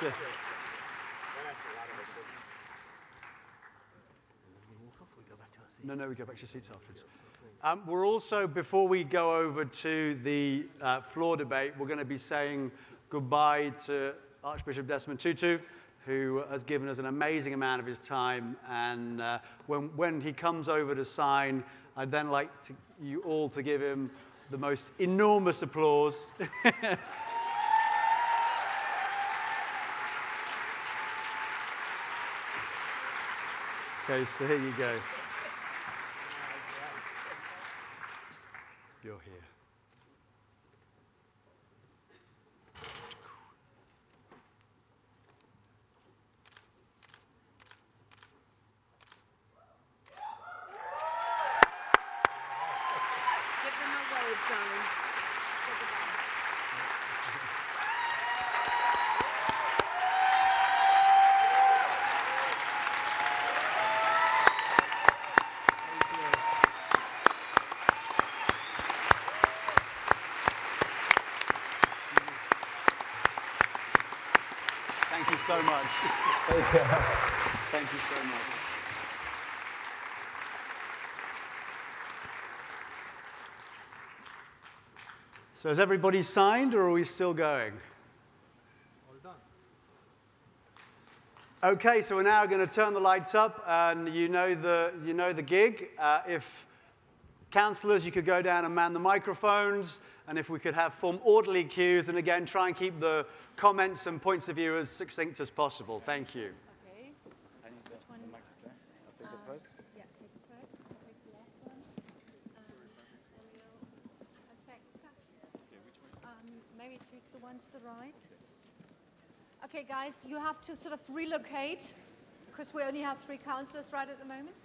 you. Yes. No, we go back to seats afterwards. We're also, before we go over to the floor debate, we're going to be saying goodbye to Archbishop Desmond Tutu, who has given us an amazing amount of his time. And when he comes over to sign, I'd then like you all to give him the most enormous applause. Okay, so here you go. You're here. Give them a wave, darling. Thank you so much. Thank you so much. So has everybody signed, or are we still going? All done. Okay, so we're now going to turn the lights up, and you know the gig. If councillors, you could go down and man the microphones, and if we could form orderly queues, and again, try and keep the comments and points of view as succinct as possible. Thank you. Okay. I need the mic is there. I'll take the first. Yeah, take the first. Take the last one. Maybe take the one to the right. Okay, guys, you have to sort of relocate because we only have 3 councillors right at the moment.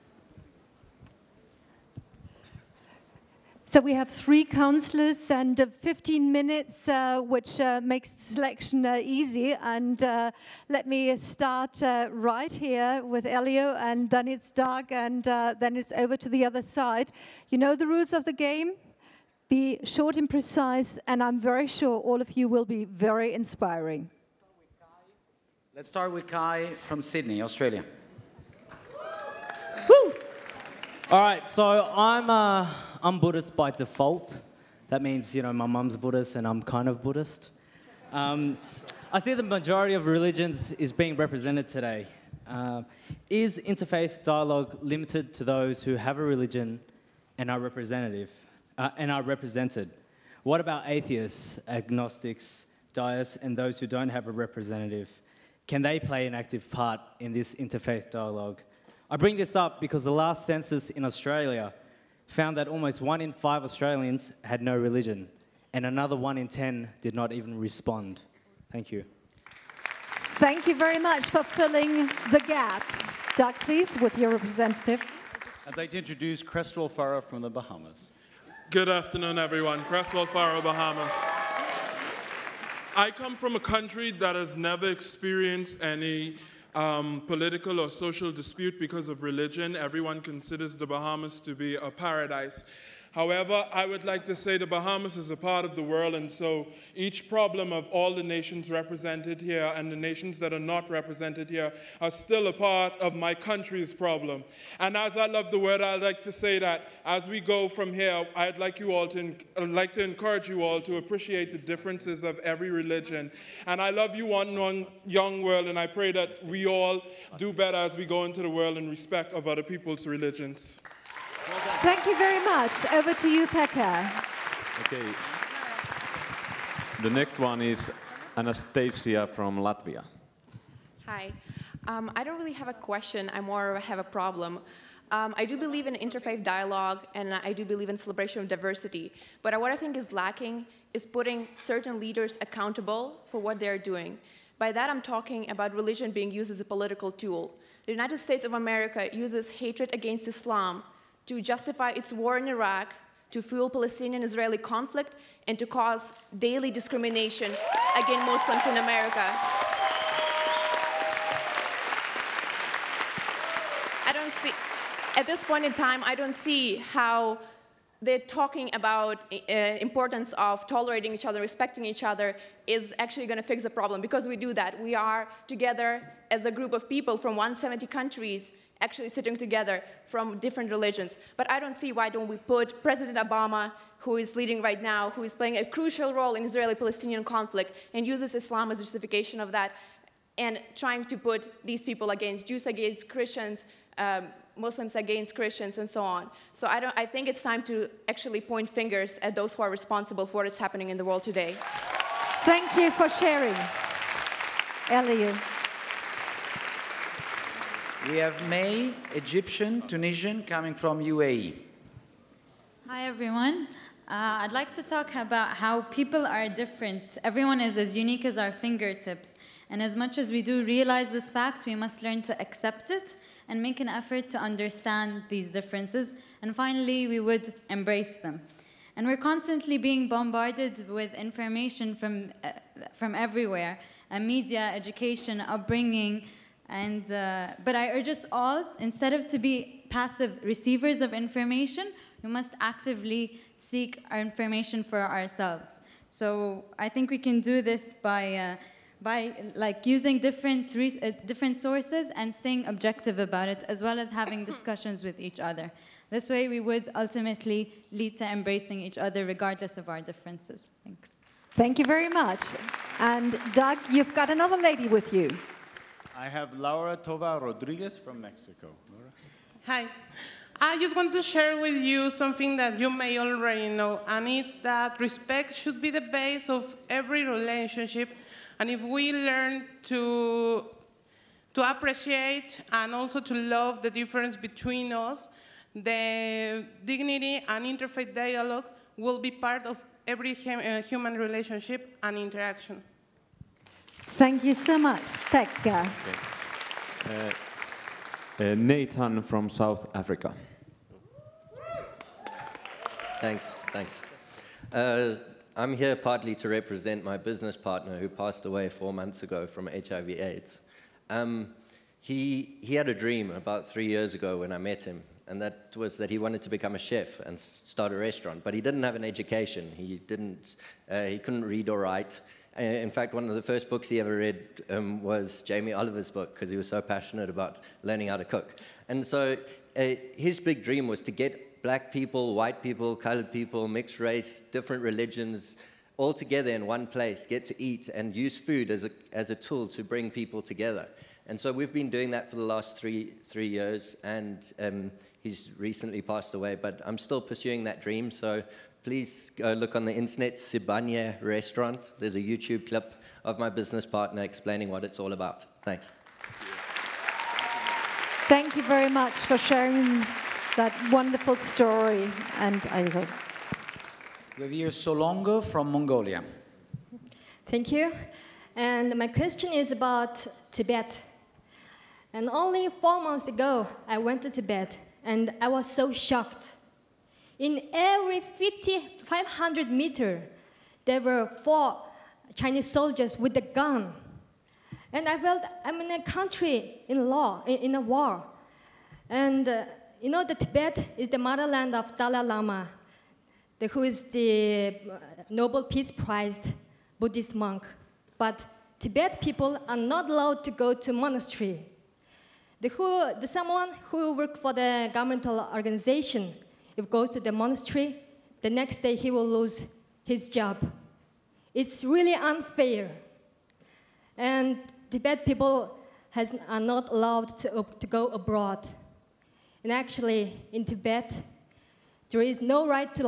So we have 3 councillors and 15 minutes, which makes selection easy. And let me start right here with Elliot, and then it's Doug, and then it's over to the other side. You know the rules of the game? Be short and precise, and I'm very sure all of you will be very inspiring. Let's start with Kai from Sydney, Australia. Woo! All right, so I'm Buddhist by default. That means, you know, my mum's Buddhist and I'm kind of Buddhist. I see the majority of religions is being represented today. Is interfaith dialogue limited to those who have a religion and are represented? What about atheists, agnostics, deists, and those who don't have a representative? Can they play an active part in this interfaith dialogue? I bring this up because the last census in Australia found that almost 1 in 5 Australians had no religion, and another 1 in 10 did not even respond. Thank you. Thank you very much for filling the gap. Doug, please, with your representative. I'd like to introduce Cresswell Farah from the Bahamas. Good afternoon, everyone. Cresswell Farah, Bahamas. I come from a country that has never experienced any political or social dispute because of religion. Everyone considers the Bahamas to be a paradise. However, I would like to say the Bahamas is a part of the world, and so each problem of all the nations represented here and the nations that are not represented here are still a part of my country's problem. And as I love the word, I'd like to say that as we go from here, I'd like to encourage you all to appreciate the differences of every religion. And I love you, one young world, and I pray that we all do better as we go into the world in respect of other people's religions. Thank you very much. Over to you, Pekka. Okay. The next one is Anastasia from Latvia. Hi. I don't really have a question. I more have a problem. I do believe in interfaith dialogue, and I do believe in celebration of diversity. But what I think is lacking is putting certain leaders accountable for what they're doing. By that, I'm talking about religion being used as a political tool. The United States of America uses hatred against Islam to justify its war in Iraq, to fuel Palestinian-Israeli conflict, and to cause daily discrimination against Muslims in America. At this point in time, I don't see how they're talking about importance of tolerating each other, respecting each other, is actually going to fix the problem, because we do that. We are together as a group of people from 170 countries, actually sitting together from different religions. But I don't see why don't we put President Obama, who is leading right now, who is playing a crucial role in Israeli-Palestinian conflict, and uses Islam as a justification of that, and trying to put these people against Jews, against Christians, Muslims against Christians, and so on. So I think it's time to actually point fingers at those who are responsible for what is happening in the world today. Thank you for sharing. Elliot. We have May, Egyptian, Tunisian, coming from UAE. Hi, everyone. I'd like to talk about how people are different. Everyone is as unique as our fingertips. And as much as we do realize this fact, we must learn to accept it and make an effort to understand these differences. And finally, we would embrace them. And we're constantly being bombarded with information from everywhere, media, education, upbringing. But I urge us all, instead of to be passive receivers of information, we must actively seek our information for ourselves. So I think we can do this by using different sources and staying objective about it, as well as having discussions with each other. This way, we would ultimately lead to embracing each other regardless of our differences. Thanks. Thank you very much. And Doug, you've got another lady with you. I have Laura Tova Rodriguez from Mexico. Laura? Hi. I just want to share with you something that you may already know, and it's that respect should be the base of every relationship. And if we learn to appreciate and also to love the difference between us, the dignity and interfaith dialogue will be part of every human relationship and interaction. Thank you so much. Pekka. Nathan from South Africa. Thanks. I'm here partly to represent my business partner who passed away 4 months ago from HIV/AIDS. He had a dream about 3 years ago when I met him, and that was that he wanted to become a chef and start a restaurant, but he didn't have an education. He couldn't read or write. In fact, one of the first books he ever read was Jamie Oliver's book, because he was so passionate about learning how to cook. And so his big dream was to get black people, white people, colored people, mixed race, different religions, all together in one place, get to eat and use food as a tool to bring people together. And so we've been doing that for the last three years, and he's recently passed away, but I'm still pursuing that dream. So please go look on the internet, Sibanye Restaurant. There's a YouTube clip of my business partner explaining what it's all about. Thanks. Thank you very much for sharing that wonderful story. And I will. We have here Solongo from Mongolia. Thank you. And my question is about Tibet. And only 4 months ago, I went to Tibet, and I was so shocked. In every 500 meters, there were 4 Chinese soldiers with a gun. And I felt I'm in a country in a war. And you know, the Tibet is the motherland of Dalai Lama, who is the Nobel Peace Prize Buddhist monk. But Tibet people are not allowed to go to monastery. Someone who works for the governmental organization, if goes to the monastery, the next day he will lose his job. It's really unfair. And Tibet people are not allowed to go abroad. And actually, in Tibet, there is no right to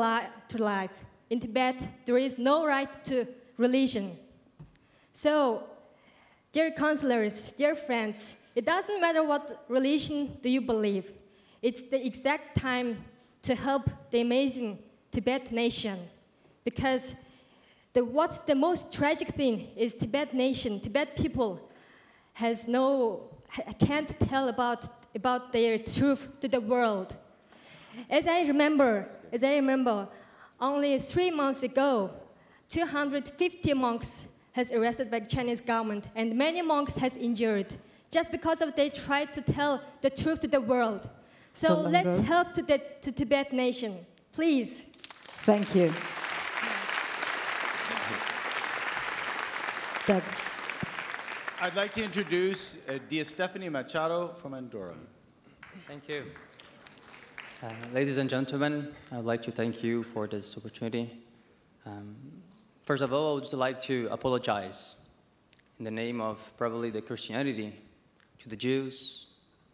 life. In Tibet, there is no right to religion. So, dear counselors, dear friends, it doesn't matter what religion do you believe. It's the exact time to help the amazing Tibet nation. Because what's the most tragic thing is Tibet nation, Tibet people can't tell about their truth to the world. As I remember, only 3 months ago, 250 monks has arrested by the Chinese government, and many monks has injured, just because of they tried to tell the truth to the world. So let's help to Tibet nation, please. Thank you. Doug. I'd like to introduce Dia Stephanie Machado from Andorra. Thank you. Ladies and gentlemen, I'd like to thank you for this opportunity. First of all, I would just like to apologize in the name of probably the Christianity to the Jews,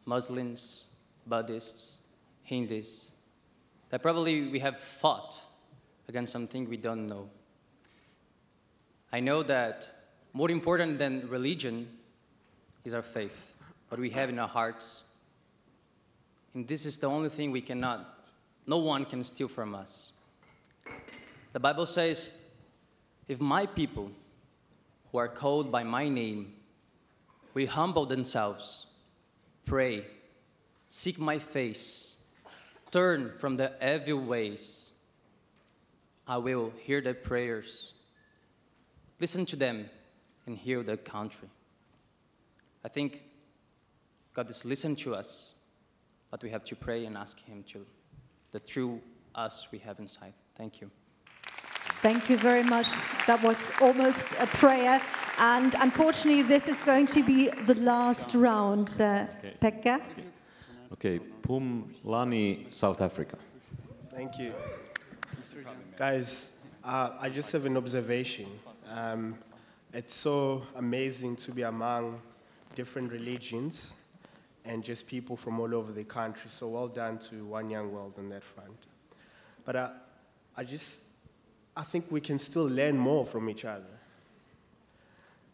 Muslims, Buddhists, Hindus, that probably we have fought against something we don't know. I know that more important than religion is our faith, what we have in our hearts And this is the only thing no one can steal from us. The Bible says, if my people who are called by my name will humble themselves, pray, seek my face, turn from their evil ways, I will hear their prayers, listen to them, and heal their country. I think God is listening to us, but we have to pray and ask Him to, the true us we have inside. Thank you. Thank you very much. That was almost a prayer. And unfortunately, this is going to be the last round. Pekka? Okay, Pum Lani, South Africa. Thank you. Guys, I just have an observation. It's so amazing to be among different religions and just people from all over the country. So well done to One Young World on that front. But I think we can still learn more from each other.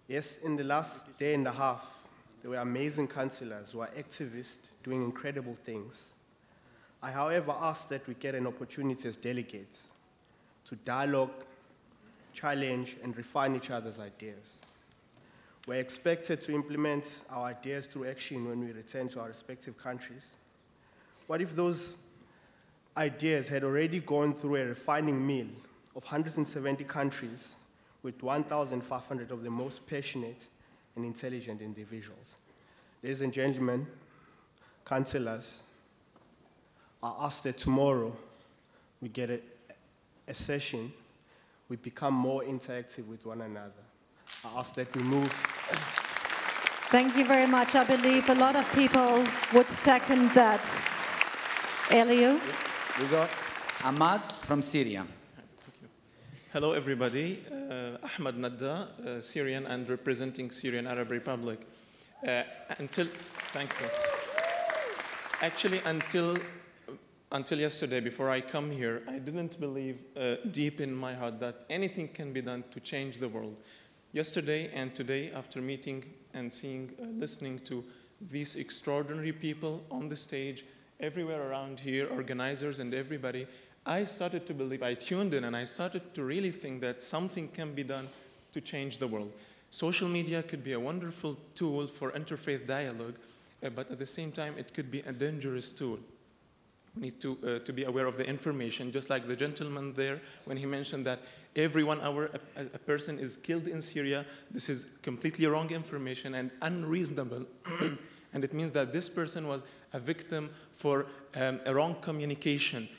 Yes, in the last day and a half, there were amazing councillors who are activists doing incredible things. I, however, ask that we get an opportunity as delegates to dialogue, challenge, and refine each other's ideas. We're expected to implement our ideas through action when we return to our respective countries. What if those ideas had already gone through a refining mill of 170 countries with 1,500 of the most passionate and intelligent individuals? Ladies and gentlemen, councillors, I ask that tomorrow we get a session, we become more interactive with one another. I ask that we move. Thank you very much. I believe a lot of people would second that. Elliot? We got Ahmad from Syria. Hello, everybody. Ahmad Nadda, Syrian and representing Syrian Arab Republic. Thank you. Actually, until yesterday, before I come here, I didn't believe deep in my heart that anything can be done to change the world. Yesterday and today, after meeting and seeing, listening to these extraordinary people on the stage, everywhere around here, organizers and everybody, I started to believe, I tuned in and I started to really think that something can be done to change the world. Social media could be a wonderful tool for interfaith dialogue, but at the same time, it could be a dangerous tool. We need to be aware of the information, just like the gentleman there, when he mentioned that every 1 hour a person is killed in Syria. This is completely wrong information and unreasonable. And it means that this person was a victim for a wrong communication.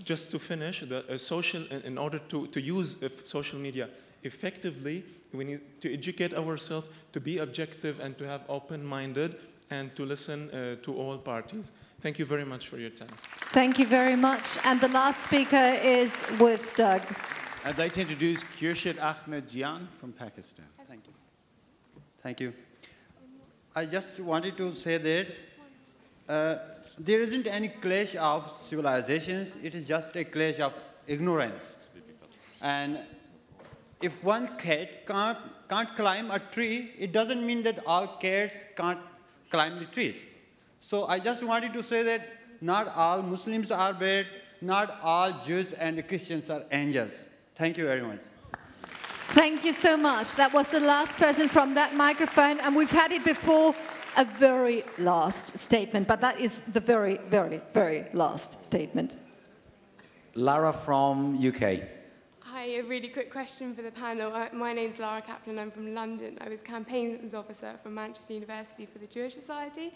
Just to finish, in order to use social media effectively, we need to educate ourselves, to be objective and to have open-minded and to listen to all parties. Thank you very much for your time. Thank you very much. And the last speaker is with Doug. I'd like to introduce Khurshid Ahmed Jian from Pakistan. Thank you. Thank you. I just wanted to say that there isn't any clash of civilizations. It is just a clash of ignorance. And if one cat can't climb a tree, it doesn't mean that all cats can't climb the trees. So I just wanted to say that not all Muslims are bad, not all Jews and Christians are angels. Thank you very much. Thank you so much. That was the last person from that microphone, and we've had it before, a very last statement, but that is the very, very, very last statement. Lara from UK. Hi, a really quick question for the panel. My name's Lara Kaplan, I'm from London. I was campaigns officer from Manchester University for the Jewish Society,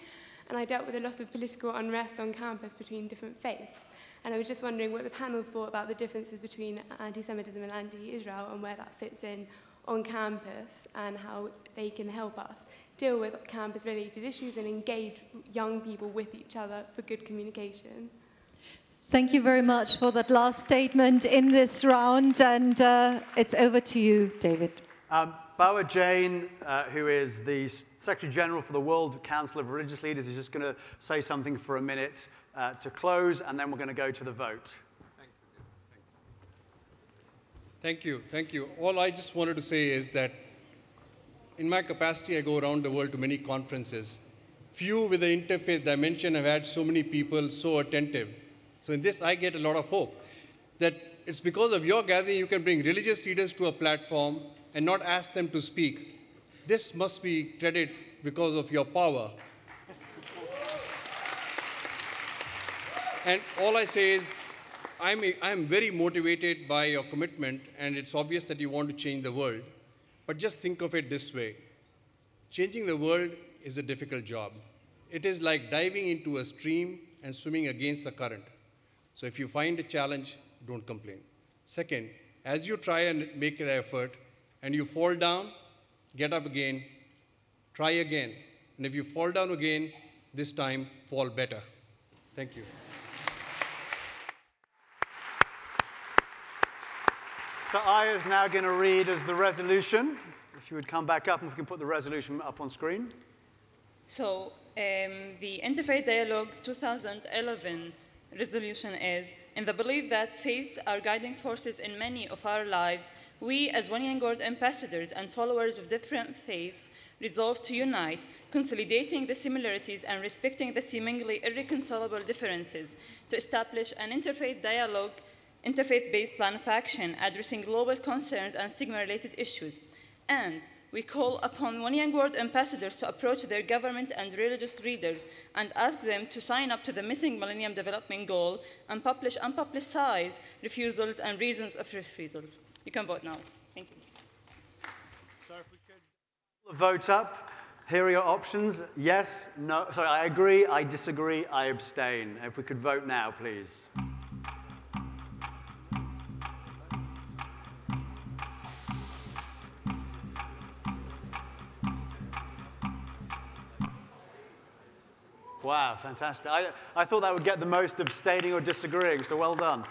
and I dealt with a lot of political unrest on campus between different faiths. And I was just wondering what the panel thought about the differences between anti-Semitism and anti-Israel and where that fits in on campus and how they can help us deal with campus-related issues and engage young people with each other for good communication. Thank you very much for that last statement in this round, and it's over to you, David. Bawa Jain, who is the Secretary General for the World Council of Religious Leaders, is just going to say something for a minute to close, and then we're going to go to the vote. Thank you. Thank you. All I just wanted to say is that in my capacity, I go around the world to many conferences. few with the interfaith dimension have had so many people so attentive. So in this, I get a lot of hope that it's because of your gathering you can bring religious leaders to a platform and not ask them to speak. This must be credit because of your power. And all I say is, I'm very motivated by your commitment, and it's obvious that you want to change the world. But just think of it this way. Changing the world is a difficult job. It is like diving into a stream and swimming against the current. So if you find a challenge, don't complain. Second, as you try and make the effort, and you fall down, get up again, try again. And if you fall down again, this time, fall better. Thank you. So Ayah is now going to read as the resolution. If you would come back up and we can put the resolution up on screen. So the Interfaith Dialogue 2011 resolution is, in the belief that faiths are guiding forces in many of our lives, we as One Young World ambassadors and followers of different faiths resolve to unite, consolidating the similarities and respecting the seemingly irreconcilable differences, to establish an interfaith dialogue, interfaith-based plan of action addressing global concerns and stigma-related issues. And we call upon One Young World ambassadors to approach their government and religious leaders and ask them to sign up to the missing Millennium Development Goal and publish unpublicized refusals and reasons of refusals. You can vote now. Thank you. So if we could vote up, here are your options. Yes, no, sorry, I agree, I disagree, I abstain. If we could vote now, please. Wow, fantastic. I thought that would get the most abstaining or disagreeing, so well done.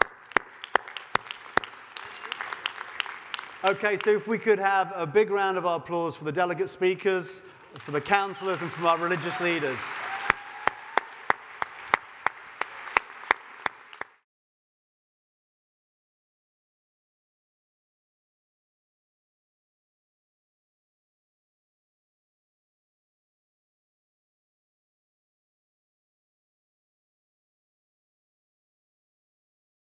Okay, so if we could have a big round of applause for the delegate speakers, for the councillors, and from our religious leaders.